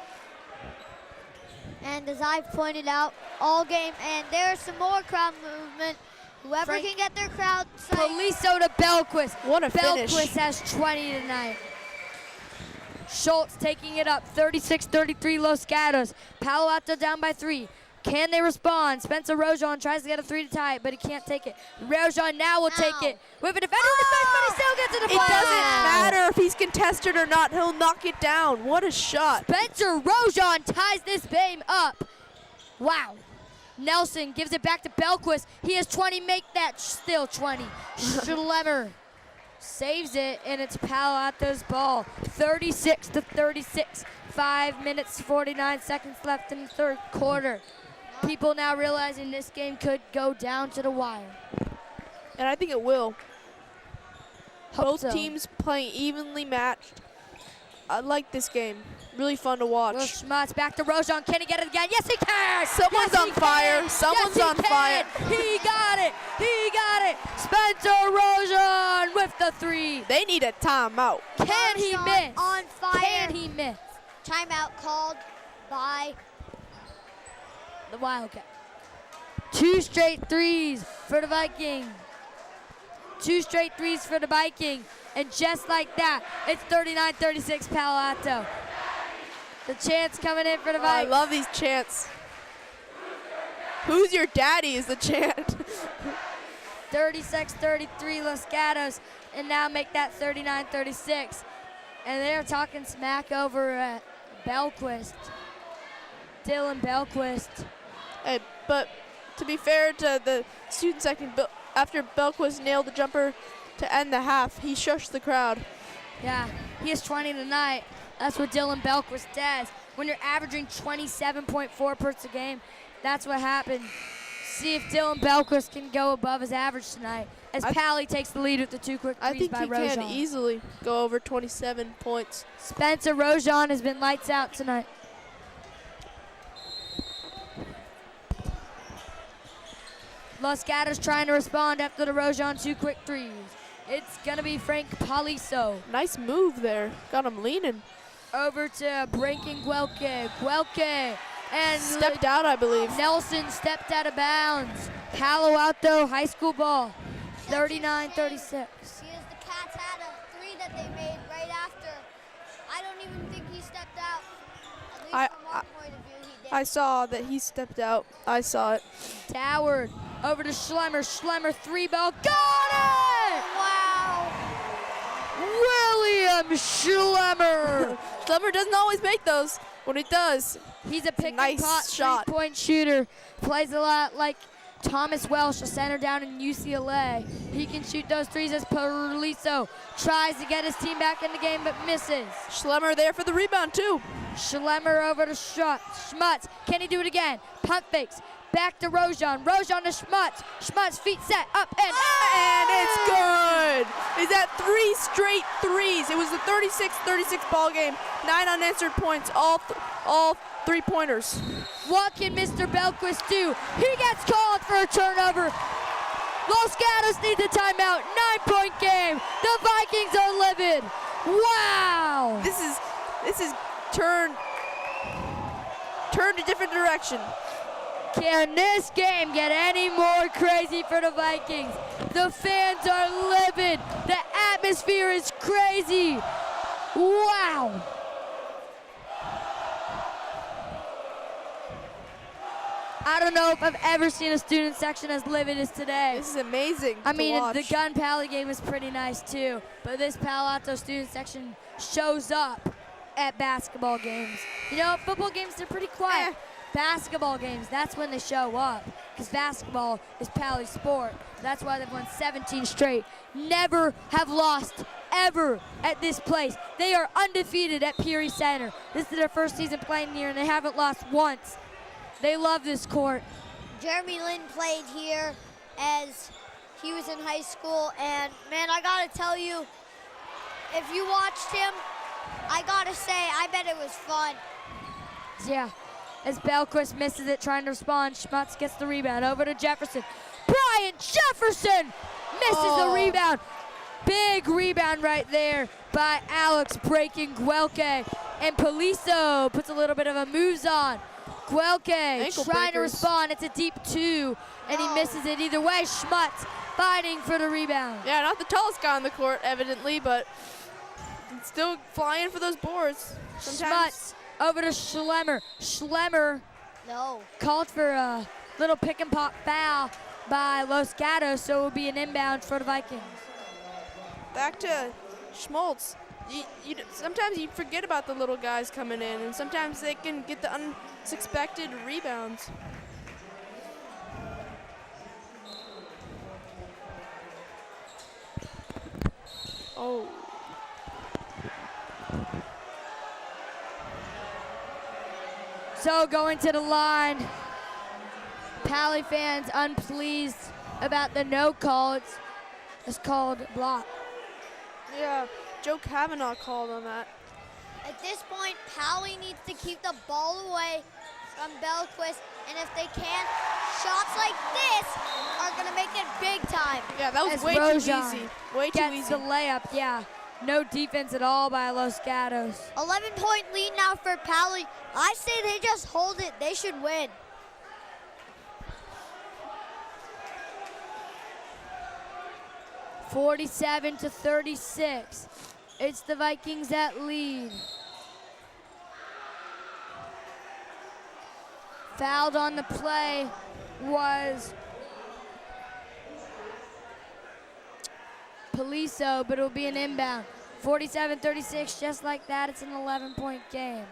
And as I've pointed out all game, and there's some more crowd movement. Whoever Frank- can get their crowd psyched. Paliso to Belquist. What a finish. Belquist has 20 tonight. Schultz taking it up, 36-33 Los Gatos. Palo Alto down by 3. Can they respond? Spencer Rojon tries to get a 3 to tie it, but he can't take it. Rojon now will take it. With a defender in defense, but he still gets it. It doesn't matter if he's contested or not. He'll knock it down. What a shot. Spencer Rojon ties this game up. Wow. Nelson gives it back to Belquist. He has 20, make that still 20. Schlemmer saves it, and it's Palo Alto's ball. 36-36. 5 minutes, 49 seconds left in the third quarter. People now realizing this game could go down to the wire. And I think it will. Hope Both so. teams playing evenly matched. I like this game. Really fun to watch. Will Schmutz back to Rojon. Can he get it again? Yes, he can! Someone's Yes, on he fire. can! Someone's Yes, he on can! fire. He got it! He got it! Spencer Rojon with the 3. They need a timeout. Can he Rojon miss? on fire. Can he miss? Timeout called by The Wildcat. 2 straight threes for the Viking. 2 straight threes for the Viking. And just like that, it's 39-36 Palo Alto. The chants coming in for the Oh, I Vikings. love these chants. Who's your daddy is the chant. 36-33 Los Gatos, and now make that 39-36. And they're talking smack over at Belquist. Dylan Belquist. Hey, but to be fair to the student section, after Belquist nailed the jumper to end the half, he shushed the crowd. Yeah, he has 20 tonight. That's what Dylan Belquist does. When you're averaging 27.4 points a game, that's what happened. See if Dylan Belquist can go above his average tonight as Paly takes the lead with the 2 quick I threes think by he Rojon. can easily go over 27 points. Spencer Rojon has been lights out tonight. Los Gatos trying to respond after the Rojon 2 quick threes. It's going to be Frank Paliso. Nice move there. Got him leaning. over to breaking Guelke. Guelke and Stepped out, I believe. Nelson stepped out of bounds. Palo Alto High School ball, 39-36. Because the Cats had a 3 that they made right after. I don't even think he stepped out. At least from our point of view, he did. I saw that he stepped out. I saw it. Toward over to Schlemmer. Schlemmer 3 ball. Got it! Wow. William Schlemmer. Schlemmer doesn't always make those. When he does, He's a pick nice and pop shot. 3-point shooter. Plays a lot like Thomas Welsh, a center down in UCLA. He can shoot those threes as Parliso tries to get his team back in the game but misses. Schlemmer there for the rebound too. Schlemmer over to Schmutz. Can he do it again? Pump fakes. Back to Rojan. Rojan to Schmutz. Schmutz feet set up and It's good. He's at 3 straight threes. It was the 36-36 ball game. 9 unanswered points, all 3-pointers. what can Mr. Belquist do? He gets called for a turnover. Los Gatos need the timeout. 9-point game. The Vikings are livid. Wow. This is turned a different direction. Can this game get any more crazy for the Vikings? The fans are livid. The atmosphere is crazy. Wow. I don't know if I've ever seen a student section as livid as today. This is amazing. I to mean, watch. the Gun Pally game was pretty nice too, but this Palo Alto student section shows up at basketball games. You know, football games, they're pretty quiet. Basketball games, that's when they show up, because basketball is Paly's sport. That's why they've won 17 straight. Never have lost ever at this place. They are undefeated at Peary Center. This is their first season playing here, and they haven't lost once. They love this court. Jeremy Lin played here as he was in high school, and man, I gotta tell you, if you watched him, I gotta say, I bet it was fun. Yeah. As Belquist misses it, trying to respond, Schmutz gets the rebound. Over to Jefferson. Brian Jefferson misses the rebound. Big rebound right there by Alex, breaking Guelke. And Poliso puts a little bit of a moves on. Guelke Ankle trying to breakers. respond. It's a deep 2, and he misses it either way. Schmutz fighting for the rebound. Yeah, not the tallest guy on the court, evidently, but still flying for those boards. Schmutz over to Schlemmer. Schlemmer No. called for a little pick and pop foul by Los Gatos, so it will be an inbound for the Vikings. Back to Schmaltz. Sometimes you forget about the little guys coming in, and sometimes they can get the unexpected rebounds. Oh. So going to the line, Paly fans unpleased about the no call. It's called block. Yeah, Joe Kavanaugh called on that. At this point, Paly needs to keep the ball away from Belquist, and if they can, shots like this are gonna make it big time. Yeah, that was As way too Rojan easy. Way too Gets easy. the layup, yeah. No defense at all by Los Gatos. 11-point lead now for Paly. I say they just hold it. They should win. (47-36). It's the Vikings that lead. Fouled on the play was Poliso, but it'll be an inbound. 47-36, just like that, it's an 11-point game.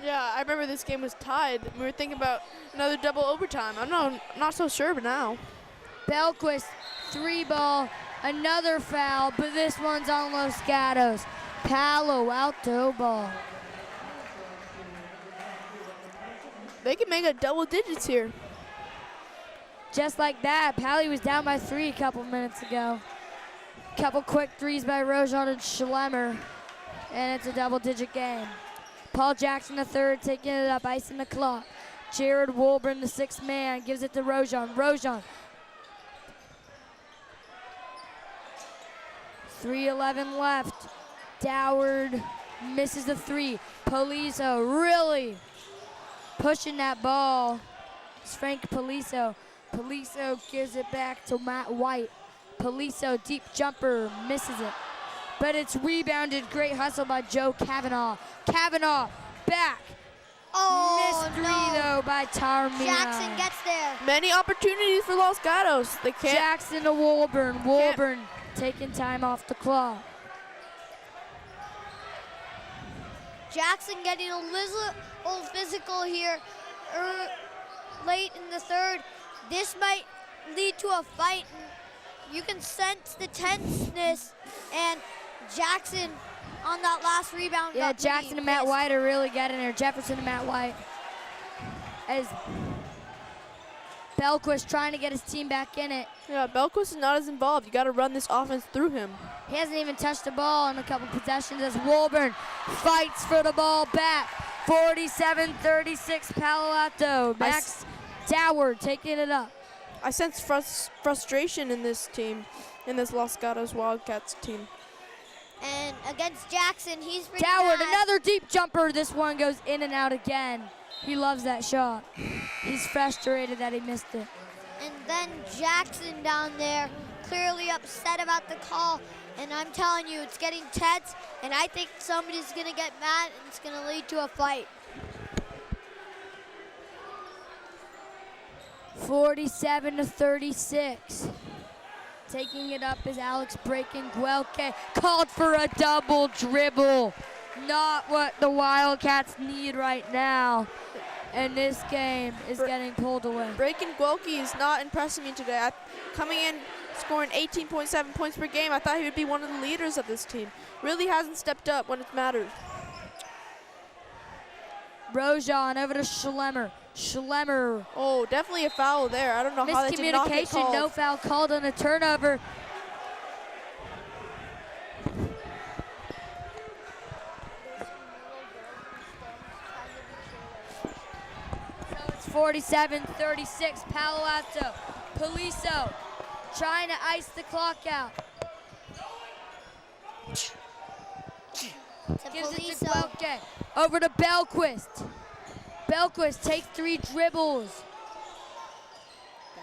Yeah, I remember this game was tied. We were thinking about another double overtime. I'm not so sure, but now. Belquist, 3 ball, another foul, but this one's on Los Gatos. Palo Alto ball. They can make a double digits here. Just like that, Paly was down by 3 a couple minutes ago. Couple quick threes by Rojan and Schlemmer, and it's a double-digit game. Paul Jackson III taking it up, icing the clock. Jared Wolburn, the 6th man, gives it to Rojan. Rojan. 3:11 left. Doward misses the three. Poliso really pushing that ball. It's Frank Poliso. Poliso gives it back to Matt White. Poliso, deep jumper, misses it. But it's rebounded. Great hustle by Joe Kavanaugh. Kavanaugh back. Oh, Missed three, no. though, by Tarmina. Jackson gets there. Many opportunities for Los Gatos. They can't. Jackson to Wolburn. Wolburn taking time off the clock. Jackson getting a little physical here late in the third. This might lead to a fight. You can sense the tenseness, and Jackson on that last rebound. Yeah, got Jackson pretty and Matt pissed. White are really getting there. Jefferson and Matt White. As Belquist trying to get his team back in it. Yeah, Belquist is not as involved. You got to run this offense through him. He hasn't even touched the ball in a couple possessions as Wolburn fights for the ball back. 47-36 Palo Alto. Max Doward taking it up. I sense frustration in this team, in this Los Gatos Wildcats team. And against Jackson, he's pretty Doward, mad. another deep jumper. This one goes in and out again. He loves that shot. He's frustrated that he missed it. And then Jackson down there, clearly upset about the call. And I'm telling you, it's getting tense. And I think somebody's going to get mad, and it's going to lead to a fight. 47-36. Taking it up is Alex breaking. Guelke called for a double dribble. Not what the Wildcats need right now. And this game is getting pulled away. Breaking Guelke is not impressing me today. Coming in, scoring 18.7 points per game, I thought he would be one of the leaders of this team. Really hasn't stepped up when it's mattered. Rojan over to Schlemmer. Schlemmer. Oh, definitely a foul there. I don't know how that did not get Miscommunication, called. no foul called on a turnover. So it's 47-36, Palo Alto. Poliso trying to ice the clock out. Gives it to Guelke. Over to Belquist. Belquist takes 3 dribbles.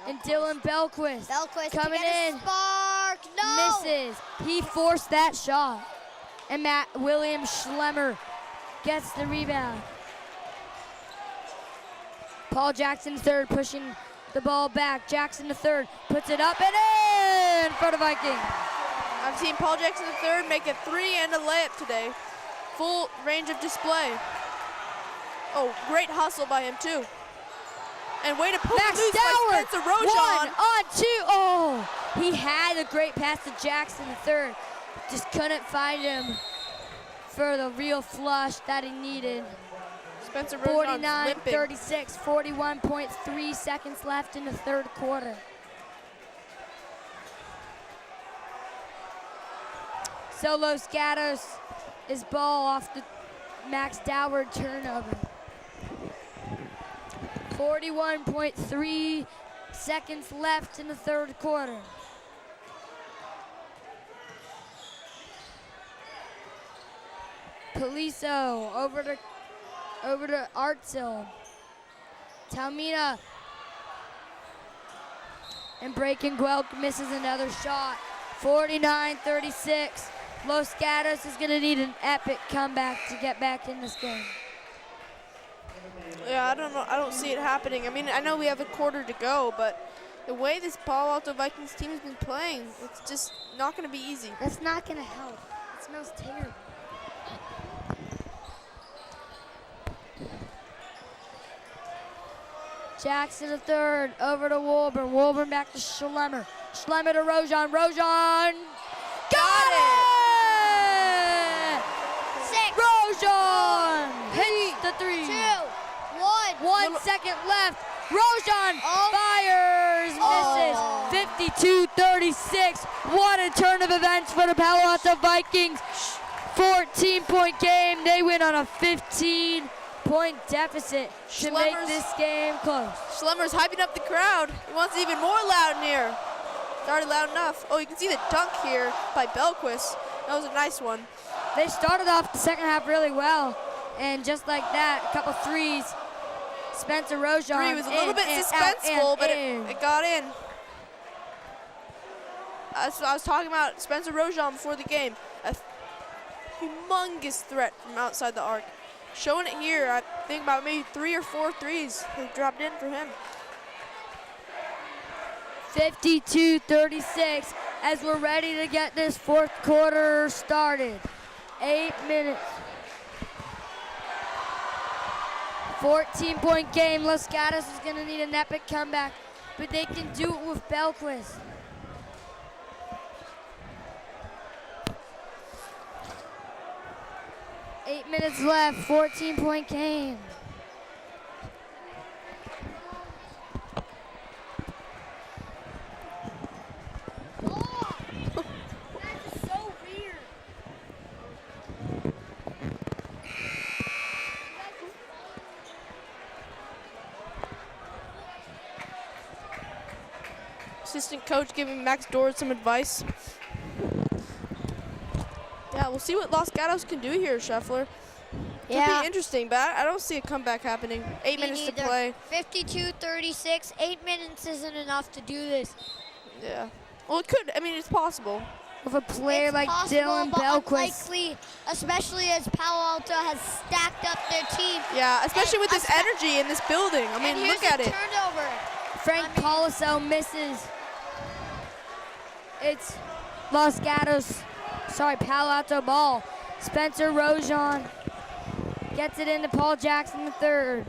And Dylan Belquist coming in. Spark. No. Misses. He forced that shot. And William Schlemmer gets the rebound. Paul Jackson third pushing the ball back. Jackson the third puts it up and in for the Vikings. I've seen Paul Jackson III make a 3 and a layup today. Full range of display. Oh, great hustle by him too. And way to pull Max loose Doward, by Spencer Rojan. 1-on-2. Oh, he had a great pass to Jackson the third. Just couldn't find him for the real flush that he needed. Spencer Rojan 49-36, 41.3 seconds left in the third quarter. So Los Gatos is ball off the Max Doward turnover. 41.3 seconds left in the third quarter. Poliso over to Artsil. Talmina. And breaking Guelk misses another shot. 49-36. Los Gatos is going to need an epic comeback to get back in this game. Yeah, I don't know. I don't see it happening. I mean, I know we have a quarter to go, but the way this Palo Alto Vikings team has been playing, it's just not going to be easy. That's not going to help. It smells terrible. Jackson the third, over to Wolburn. Wolburn back to Schlemmer. Schlemmer to Rojan. Rojan got it! 6, Rojan hits the 3. 2, 1. 1 second left. Rojan Oh. fires, misses. 52-36. What a turn of events for the Palo Alto Vikings. 14-point game. They win on a 15-point deficit to make this game close. Schlemmer's hyping up the crowd. He wants it even more loud in here. It's already loud enough. Oh, you can see the dunk here by Belquist. That was a nice one. They started off the second half really well, and just like that, a couple threes. Spencer Rojon. Three was a little bit suspenseful, but it got in. That's what I was talking about Spencer Rojon before the game. A humongous threat from outside the arc. Showing it here, I think about maybe 3 or 4 threes have dropped in for him. 52-36 as we're ready to get this fourth quarter started. 8 minutes. 14-point game. Los Gatos is going to need an epic comeback, but they can do it with Belquist. Eight minutes left, 14-point game. Assistant coach giving Max Dord some advice. Yeah, we'll see what Los Gatos can do here, Scheffler. Could be interesting, but I don't see a comeback happening. 8 minutes to play. 52-36. 8 minutes isn't enough to do this. Yeah. Well, it could. I mean, it's possible. With a player It's like possible, Dylan but Belquist. unlikely, especially as Palo Alto has stacked up their team. Yeah, especially with this energy in this building. I mean, And here's look at the it. turnover. Frank Poliso misses. It's Los Gatos, Palo Alto ball. Spencer Rojon gets it into Paul Jackson III.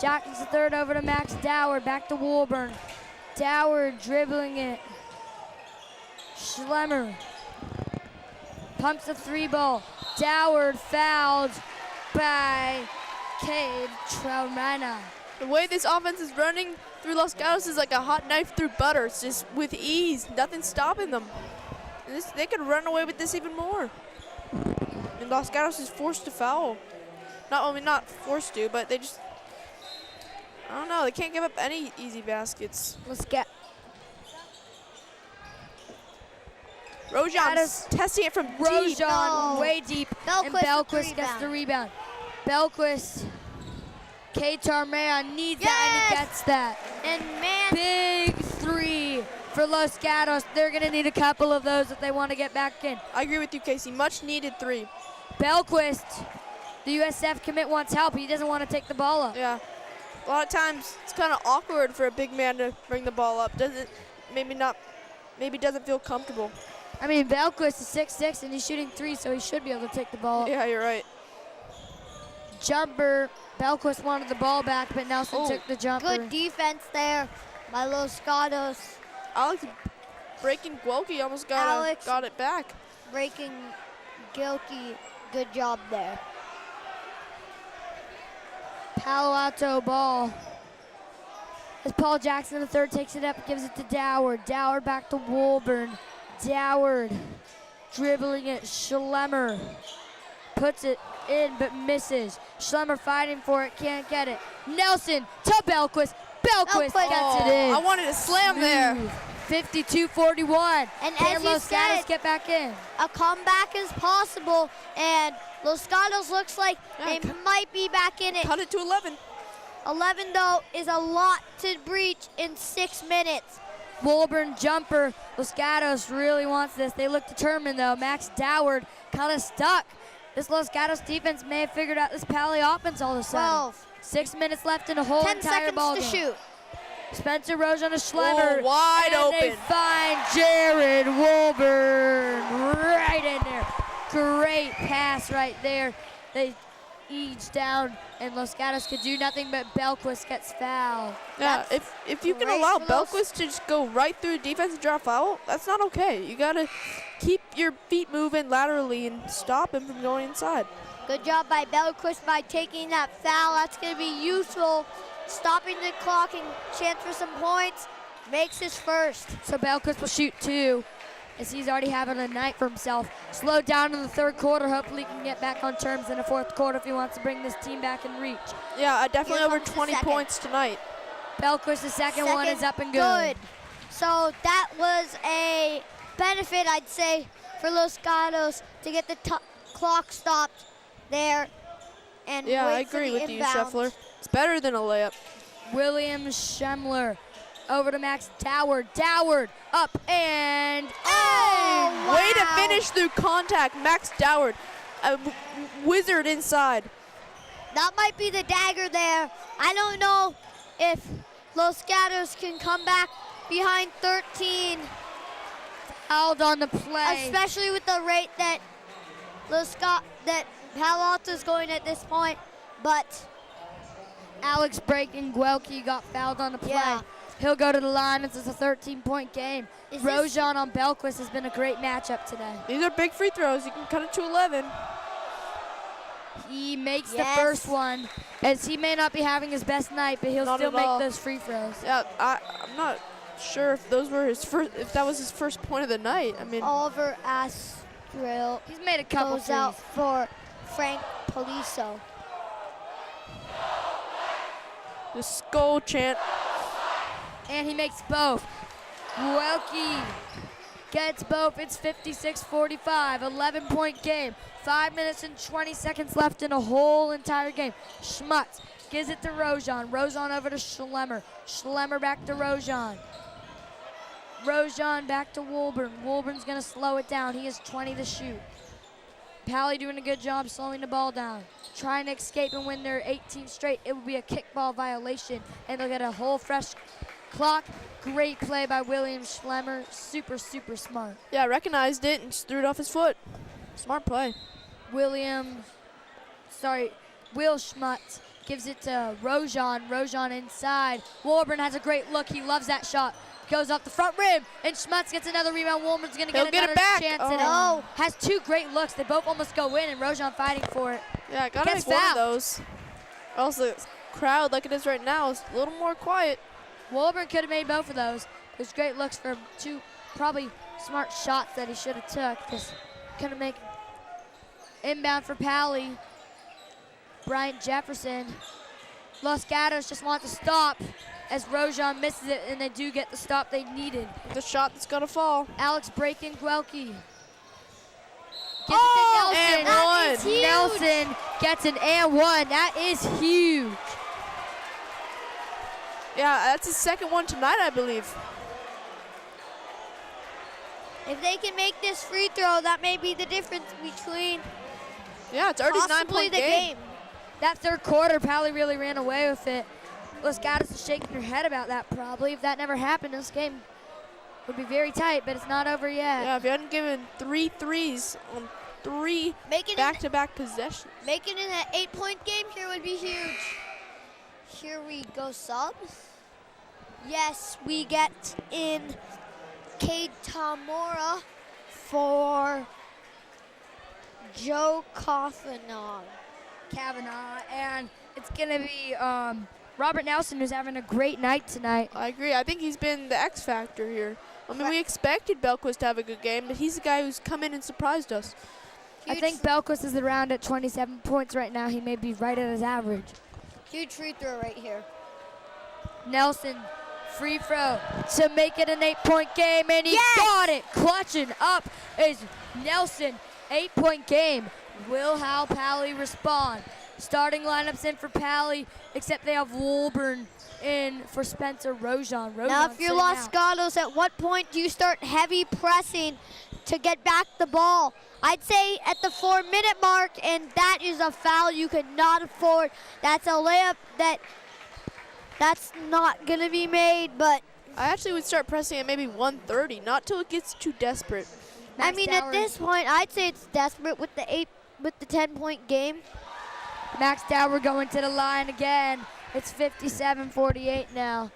Jackson III over to Max Doward, back to Woolburn. Doward dribbling it. Schlemmer pumps the 3 ball. Doward fouled by Cade Traumana. The way this offense is running through Los Gatos is like a hot knife through butter. It's just with ease, nothing stopping them. And they could run away with this even more. And Los Gatos is forced to foul. Not forced to, but they just, I don't know, they can't give up any easy baskets. Let's get Rojon's testing it from deep. Rojon way deep, and Belquist gets the rebound. Belquist, K. Tarmea needs that, and he gets that. And man, Big 3 for Los Gatos. They're going to need a couple of those if they want to get back in. I agree with you, Casey. Much needed 3. Belquist, the USF commit wants help. He doesn't want to take the ball up. Yeah. A lot of times it's kind of awkward for a big man to bring the ball up. Maybe doesn't feel comfortable. I mean, Belquist is 6'6", and he's shooting 3, so he should be able to take the ball up. Yeah, you're right. Jumper. Belquist wanted the ball back, but Nelson took the jumper. good defense there by Los Gatos. Alex breaking Guelke almost got it back. Breaking Gilkey, good job there. Palo Alto ball. As Paul Jackson III takes it up, gives it to Doward. Doward back to Woolburn. Doward dribbling it. Schlemmer puts it in but misses. Schlemmer fighting for it, can't get it. Nelson to Belquist. Belquist gets it in. I wanted a slam there. 52-41. And Can as you Los Gatos said, get back in? a comeback is possible, and Los Gatos looks like they might be back in it. Cut it to 11. 11, though, is a lot to breach in 6 minutes. Woolburn jumper. Los Gatos really wants this. They look determined, though. Max Doward kind of stuck. This Los Gatos defense may have figured out this Paly offense all of a sudden. 12. 6 minutes left in the whole 10 entire ball seconds to game. shoot. Spencer Rojon to Schlemmer. Wide and open. They find Jared Woolburn right in there. Great pass right there. They ease down, and Los Gatos could do nothing, but Belquist gets fouled. Yeah, if you can great allow for Belquist to just go right through defense and draw foul, that's not okay. You got to keep your feet moving laterally and stop him from going inside. Good job by Belquist by taking that foul. That's going to be useful. Stopping the clock and chance for some points. Makes his first. So Belquist will shoot 2, as he's already having a night for himself. Slowed down in the third quarter. Hopefully he can get back on terms in the fourth quarter if he wants to bring this team back in reach. Yeah, definitely Here over comes the 20 second. points tonight. Belquist, the second one is up and good. So that was a benefit, I'd say, for Los Gatos to get the clock stopped there. And Yeah, I wait for agree the with you, inbound. Scheffler. It's better than a layup. William Schemmler over to Max Doward. Doward up and Oh, Way to wow. finish through contact. Max Doward, a wizard inside. That might be the dagger there. I don't know if Los Gatos can come back behind 13, fouled on the play. especially with the rate that that Palo Alto is going at this point. But Alex Guelke got fouled on the play. Yeah. He'll go to the line. It's a 13-point game. Is this- Rojan on Belquist has been a great matchup today. These are big free throws. You can cut it to 11. He makes Yes. the first one, as he may not be having his best night, but he'll Not still at make all. those free throws. Yeah, I'm not sure if those were his first. If that was his first point of the night. I mean, Oliver Asrill He's made a couple goes threes. out for Frank Poliso. the skull chant. And he makes both. Guelke gets both. It's 56-45, 11-point game. 5 minutes and 20 seconds left in a whole entire game. Schmutz gives it to Rojan. Rojan over to Schlemmer. Schlemmer back to Rojan. Rojan back to Woolburn. Woolburn's going to slow it down. He has 20 to shoot. Paly doing a good job slowing the ball down. Trying to escape and win their 18 straight. It will be a kickball violation, and they'll get a whole fresh clock. Great play by William Schlemmer. Super, super smart. Yeah, recognized it and just threw it off his foot. Smart play. Will Schmutz gives it to Rojan. Rojan inside. Warburn has a great look. He loves that shot. Goes off the front rim, and Schmutz gets another rebound. Woolman's going to He'll get get another it back. chance Oh. at it. No. Has two great looks. They both almost go in, and Rojan fighting for it. Yeah, I gotta Gets make one of fouled. those. Also, the crowd like it is right now is a little more quiet. Woolburn could have made both of those. There's great looks for two probably smart shots that he should have took. Just couldn't make inbound for Paly. Bryant Jefferson. Los Gatos just want to stop as Rojan misses it, and they do get the stop they needed. The shot that's gonna fall. Alex breaking Guelke. Oh, Gives it and to Nelson. one. is huge. Nelson gets an and one. That is huge. Yeah, that's his second one tonight, I believe. If they can make this free throw, that may be the difference between Yeah, it's already a possibly 9-point the game. game. That third quarter, Paly really ran away with it. Los Gatos is shaking her head about that probably. If that never happened, this game would be very tight, but it's not over yet. Yeah, if you hadn't given 3 threes on 3 Making back-to-back possessions. Making it an 8-point game here would be huge. Here we go, subs. Yes, we get in Cade Tamora for Joe Kavanaugh. And it's going to be Robert Nelson, who's having a great night tonight. I agree. I think he's been the X factor here. I mean, we expected Belquist to have a good game, but he's the guy who's come in and surprised us. I think Belquist is around at 27 points right now. He may be right at his average. Huge free throw right here. Nelson, free throw to make it an 8-point game, and he Yes! got it. Clutching up is Nelson. 8-point game. Will how Paly respond? Starting lineups in for Paly, except they have Woolburn in for Spencer Rojan. Now, if you're Los Gatos, at what point do you start heavy pressing to get back the ball? I'd say at the 4-minute mark, and that is a foul you could not afford. That's a layup that's not going to be made, but I actually would start pressing at maybe 130, not till it gets too desperate. I mean, at this point, I'd say it's desperate with the 10-point game. Max Dower going to the line again. It's 57-48 now.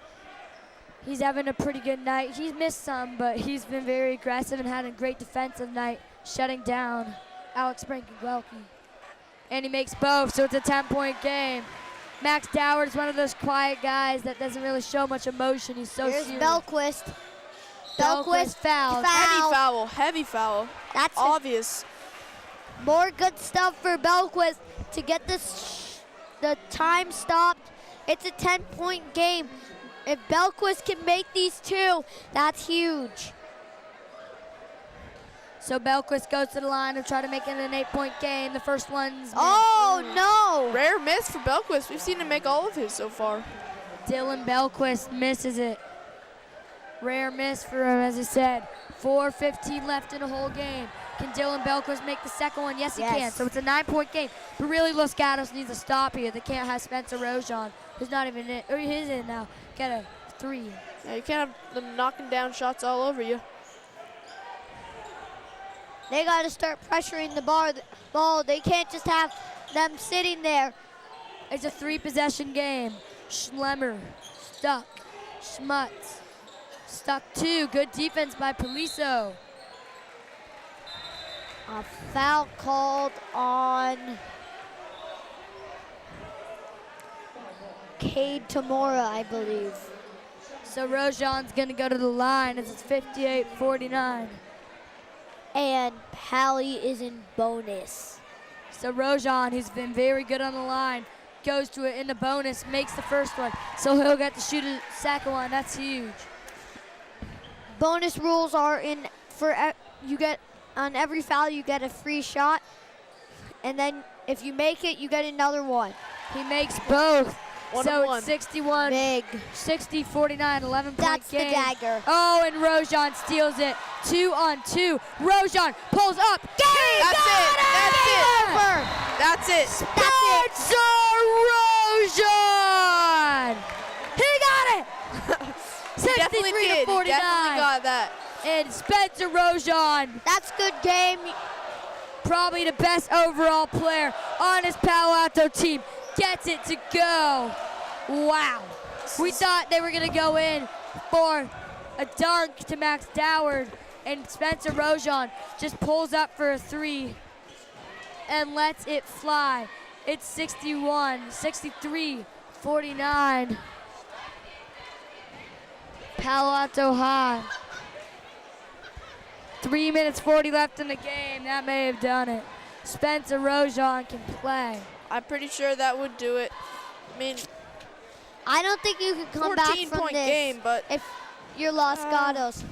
He's having a pretty good night. He's missed some, but he's been very aggressive and had a great defensive night, shutting down Alex Guelke. And he makes both, so it's a 10-point game. Max Dower is one of those quiet guys that doesn't really show much emotion. He's so Here's serious. Belquist. Belquist fouled. Heavy foul. That's Obvious. more good stuff for Belquist to get the time stopped. It's a 10-point game. If Belquist can make these two, that's huge. So Belquist goes to the line and try to make it an 8-point game. The first one's Oh, no. Rare miss for Belquist. We've seen him make all of his so far. Dylan Belquist misses it. Rare miss for him, as I said. 4:15 left in the whole game. Can Dylan Belquist make the second one? Yes, he can. So it's a 9-point game. But really, Los Gatos needs a stop here. They can't have Spencer Rojon, who's not even in, or he's in now, get a 3. Yeah, you can't have them knocking down shots all over you. They got to start pressuring the ball. They can't just have them sitting there. It's a 3-possession game. Schlemmer stuck. Schmutz stuck 2. Good defense by Poliso. A foul called on Cade Tamora, I believe. So Rojon's going to go to the line as it's 58-49. And Paly is in bonus. So Rojon, who's been very good on the line, goes to it in the bonus, makes the first one. So he'll get to shoot a second one. That's huge. Bonus rules are in for you get on every foul you get a free shot, and then if you make it, you get another one. He makes both. One so and one. it's 61, Big. 60-49, 11-point That's game. the dagger. Oh, and Rojon steals it. 2-on-2. Rojon pulls up. Game! That's it. That's it. Over. That's it. Spencer Rojon! He got it! Definitely did. 63-49. He definitely got that. And Spencer Rojon, That's good game. probably the best overall player on his Palo Alto team, gets it to go. Wow. We thought they were going to go in for a dunk to Max Doward, and Spencer Rojon just pulls up for a 3 and lets it fly. It's 63-49. Palo Alto High. 3 minutes 40 left in the game. That may have done it. Spencer Rojon can play. I'm pretty sure that would do it. I mean, I don't think you can come back from 14-point this game, but if you're Los Gatos.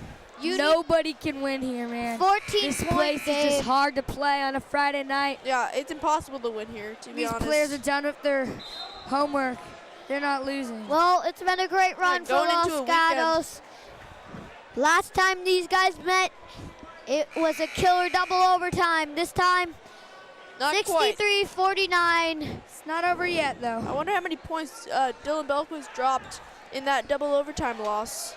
Nobody can win here, man. 14 This point place is game. just hard to play on a Friday night. yeah, it's impossible to win here, to be These honest. players are done with their homework. They're not losing. Well, it's been a great run for going into Los a Gatos. Last time these guys met, it was a killer double overtime. This time, Not quite. 63-49. It's not over yet, though. I wonder how many points Dylan Belquist dropped in that double overtime loss.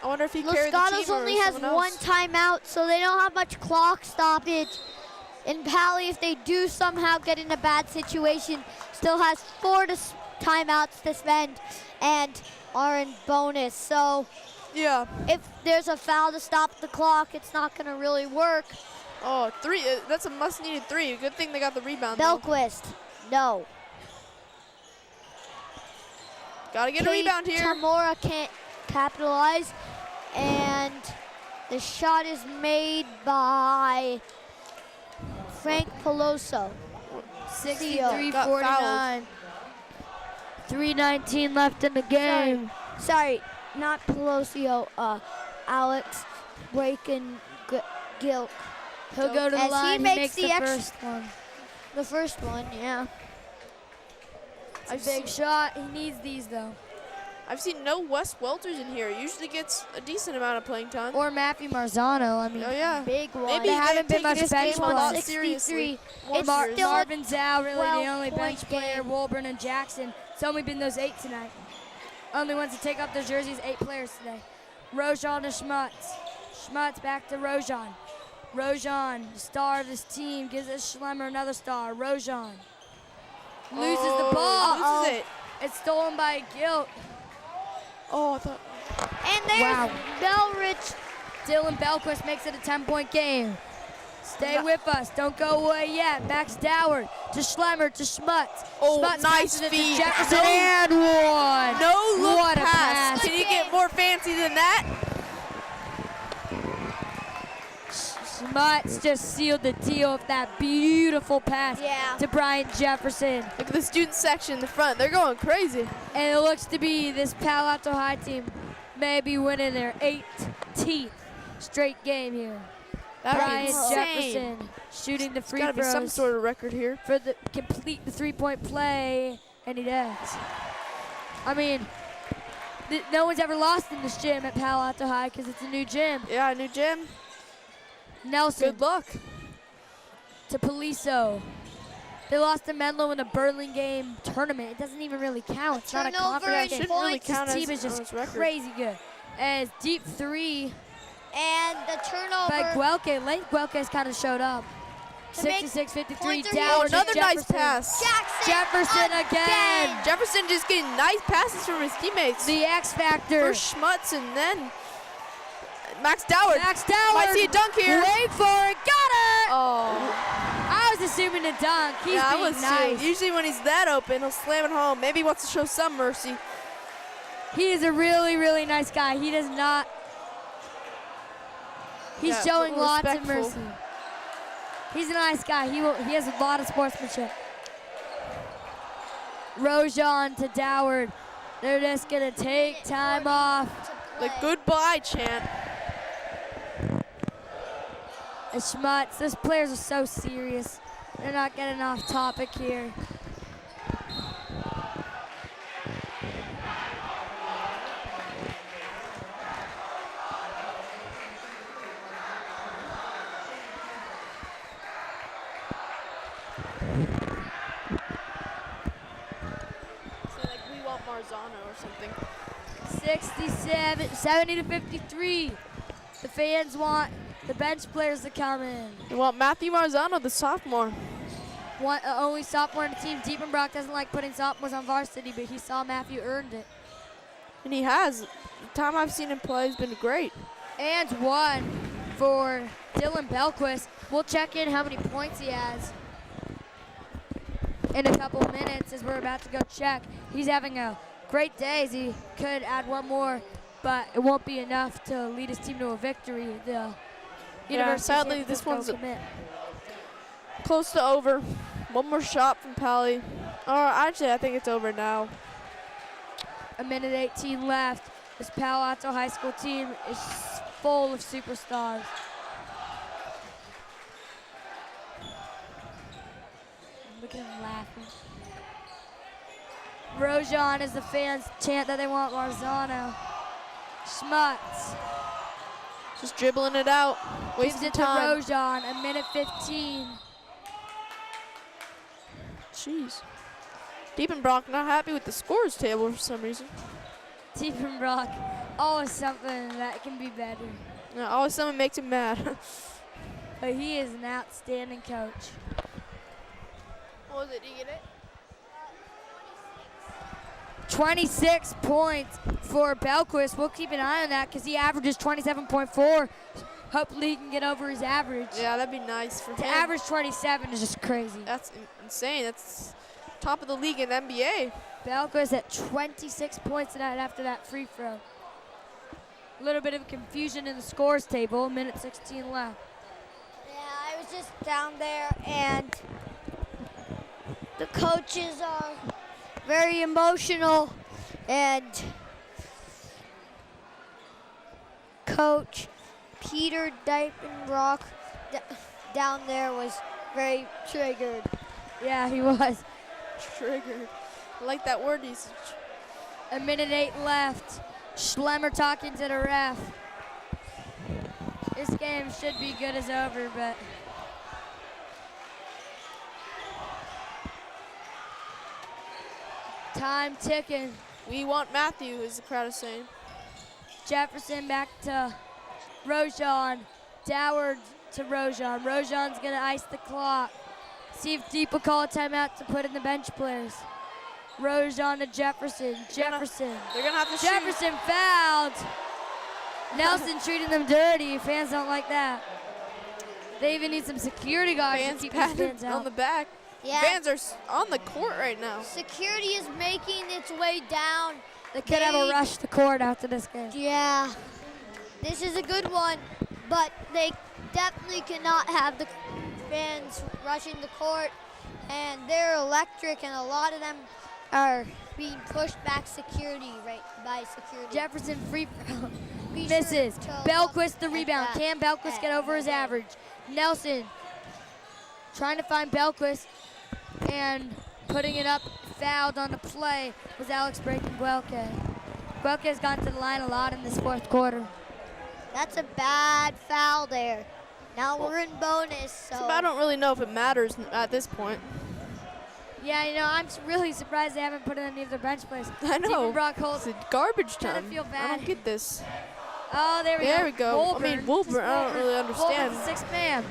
I wonder if he Los carried the Gatos team or only has someone one else. timeout, so they don't have much clock stoppage. And Paly, if they do somehow get in a bad situation, still has 4 timeouts to spend and are in bonus. So Yeah. if there's a foul to stop the clock, it's not going to really work. Oh, 3. That's a must-needed 3. Good thing they got the rebound, though. Belquist, no. Got to get a rebound here. Tamora can't capitalize, and the shot is made by Frank Peloso. 63-49. 3:19 left in the game. Sorry, not Pelosio, Alex Gilk. He'll go to the As he line. He makes makes the the ex- first one. The first one, yeah. It's a big shot. He needs these, though. I've seen no Wes Welters in here. Usually gets a decent amount of playing time. Or Matthew Marzano. I mean, Oh, yeah. Big one. Maybe They haven't been taking much this bench game a lot players. seriously. 63. More It's serious. still Marvin Zhao, really the only 12-point bench player. game. Wolburn and Jackson. It's only been those 8 tonight. Only ones to take off their jerseys, 8 players today. Rojon to Schmutz. Schmutz back to Rojon. Rojon, the star of this team, gives us Schlemmer another star. Rojon loses the ball. Loses it. It's stolen by Gilt. Oh, I thought. And there's Wow. Belrich. Dylan Belquist makes it a 10-point game. Stay with us. Don't go away yet. Max Doward to Schlemmer to Schmutz. Oh, Schmutz nice passes it to feed. Jefferson No- and one. No look What a pass. pass. Can you get more fancy than that? Schmutz just sealed the deal with that beautiful pass Yeah. to Brian Jefferson. Look at the student section in the front. They're going crazy. And it looks to be this Palo Alto High team may be winning their 18th straight game here. That'd be Brian insane. Jefferson shooting the free Gotta be some throws sort of record here. for the complete the three-point play, and he does. I mean, no one's ever lost in this gym at Palo Alto High because it's a new gym. Yeah, new gym. Nelson Good luck. to Paliso. They lost to Menlo in the Burlingame tournament. It doesn't even really count. It's not a Turnover conference and game. Shouldn't really points. count This team as is just as record. crazy good. As deep three And the turnover. by Guelke. Late Guelke's kind of showed up. To make 66-53 points are down. huge. to Another nice Jefferson. pass. Jackson Jefferson again. Jefferson just getting nice passes from his teammates. The X Factor. First Schmutz and then Max Doward. Max Doward. Might see a dunk here. Wait for it. Got it. Oh, I was assuming a dunk. He's yeah, I being was too. nice. Usually when he's that open, he'll slam it home. Maybe he wants to show some mercy. He is a really, really nice guy. He does not. He's Yeah, showing little lots of respectful. mercy. He's a nice guy. He has a lot of sportsmanship. Rojan to Doward. They're just gonna take time off. The goodbye chant. And Schmutz. Those players are so serious. They're not getting off topic here. Say like we want Marzano or something. 70-53. The fans want the bench players to come in. We want Matthew Marzano, the sophomore. Only sophomore on the team. Diepenbrock doesn't like putting sophomores on varsity, but he saw Matthew earned it. And he has. The time I've seen him play has been great. And one for Dylan Belquist. We'll check in how many points he has in a couple of minutes as we're about to go check. He's having a great day as he could add one more, but it won't be enough to lead his team to a victory. The University of sadly, San this Francisco one's commit. Close to over. One more shot from Paly. Or actually, I think it's over now. A minute 18 left. This Palo Alto High School team is full of superstars. Look at him laughing. Rojan as the fans chant that they want Marzano. Schmutz Just dribbling it out. gives Wasting it to time. Rojan. A minute 15. Jeez. Diepenbrock not happy with the scores table for some reason. Diepenbrock, always something that can be better. Yeah, always something makes him mad. But he is an outstanding coach. What was it? Did you get it? 26 points for Belquist. We'll keep an eye on that because he averages 27.4. Hopefully he can get over his average. Yeah, that'd be nice for To him. average 27 is just crazy. That's insane. That's top of the league in NBA. Belquist at 26 points tonight after that free throw. A little bit of confusion in the scores table. Minute 16 left. Yeah, I was just down there, and the coaches are very emotional, and Coach Peter Diepenbrock down there was very triggered. Yeah, he was. Triggered. I like that word usage. A minute 8 left. Schlemmer talking to the ref. This game should be good as over, but time ticking. We want Matthew, as the crowd is saying. Jefferson back to Rojan. Doward to Rojan. Rojan's gonna ice the clock. See if Deep will call a timeout to put in the bench players. Rojan to Jefferson. Jefferson. They're going to have to shoot. Jefferson fouled. Nelson treating them dirty. Fans don't like that. They even need some security guards Fans to keep these patted fans on out. the back. Yeah, Fans are on the court right now. security is making its way down. They could have a rush the court after this game. Yeah, this is a good one, but they definitely cannot have the fans rushing the court, and they're electric, and a lot of them are being pushed back by security. Jefferson free throw. be misses. sure to Belquist the look rebound. at that Can Belquist get over his average? Nelson trying to find Belquist and putting it up. Fouled on the play was Alex breaking Guelke. Guelke has gone to the line a lot in this fourth quarter. That's a bad foul there. Now we're in bonus, so I don't really know if it matters at this point. Yeah, you know, I'm really surprised they haven't put in any of their bench players. I know. Even Brock Holt. It's garbage Gotta time. feel I bad. don't get this. Oh, there we go. There we go. I mean, Wolburn, I don't really understand. Wolburn's the sixth man.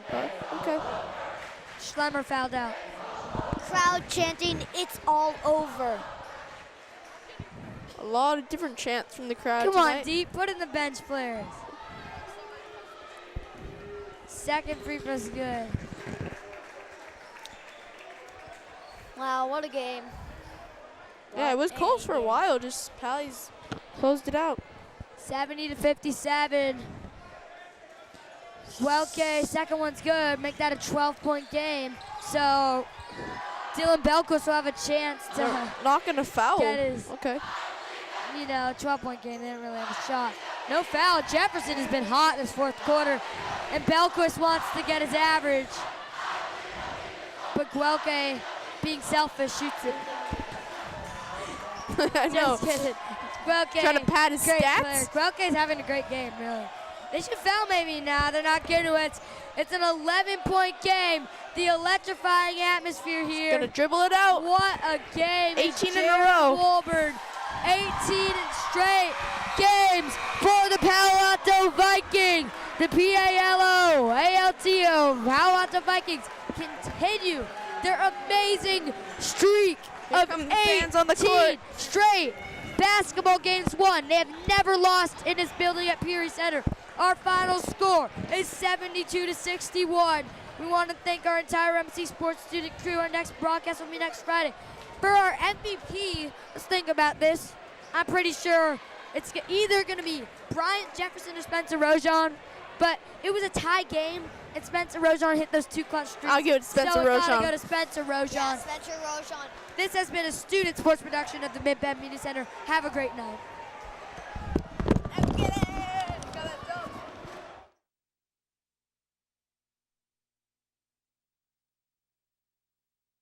But, okay. Schlemmer fouled out. crowd chanting, "It's all over." A lot of different chants from the crowd Come tonight. on, Deep. Put in the bench players. Second free throw's good. Wow, what a game. Yeah, it was What close for a game. while. Just Pally's closed it out. 70-57. Guelke, second one's good. Make that a 12-point game. So Dylan Belquist will have a chance to, They're not going to foul. get his- Okay. 12-point game. They didn't really have a shot. No foul. Jefferson has been hot this fourth quarter, and Belquist wants to get his average. But Guelke, being selfish, shoots it. I know. Just kidding. Guelke, Trying to pad his great stats. player. Guelke's having a great game, really. They should foul maybe. Nah, they're not going to. It's an 11-point game. The electrifying atmosphere here. Gonna dribble it out. What a game. 18 in a Jared row. Wolburn, 18 straight games for the Palo Alto Vikings. The P-A-L-O-A-L-T-O Palo Alto Vikings continue their amazing streak Here of come the fans on the court. 18 straight basketball games won. They have never lost in this building at Peary Center. Our final score is 72-61. We want to thank our entire MC Sports student crew. Our next broadcast will be next Friday. For our MVP, let's think about this. I'm pretty sure it's either going to be Bryant Jefferson or Spencer Rojon, but it was a tie game, and Spencer Rojon hit those two clutch streaks. I'll give it to Spencer so we Rojon. gotta go to Spencer Rojon. Yeah, Spencer Rojon. This has been a student sports production of the Mid-Bend Media Center. Have a great night.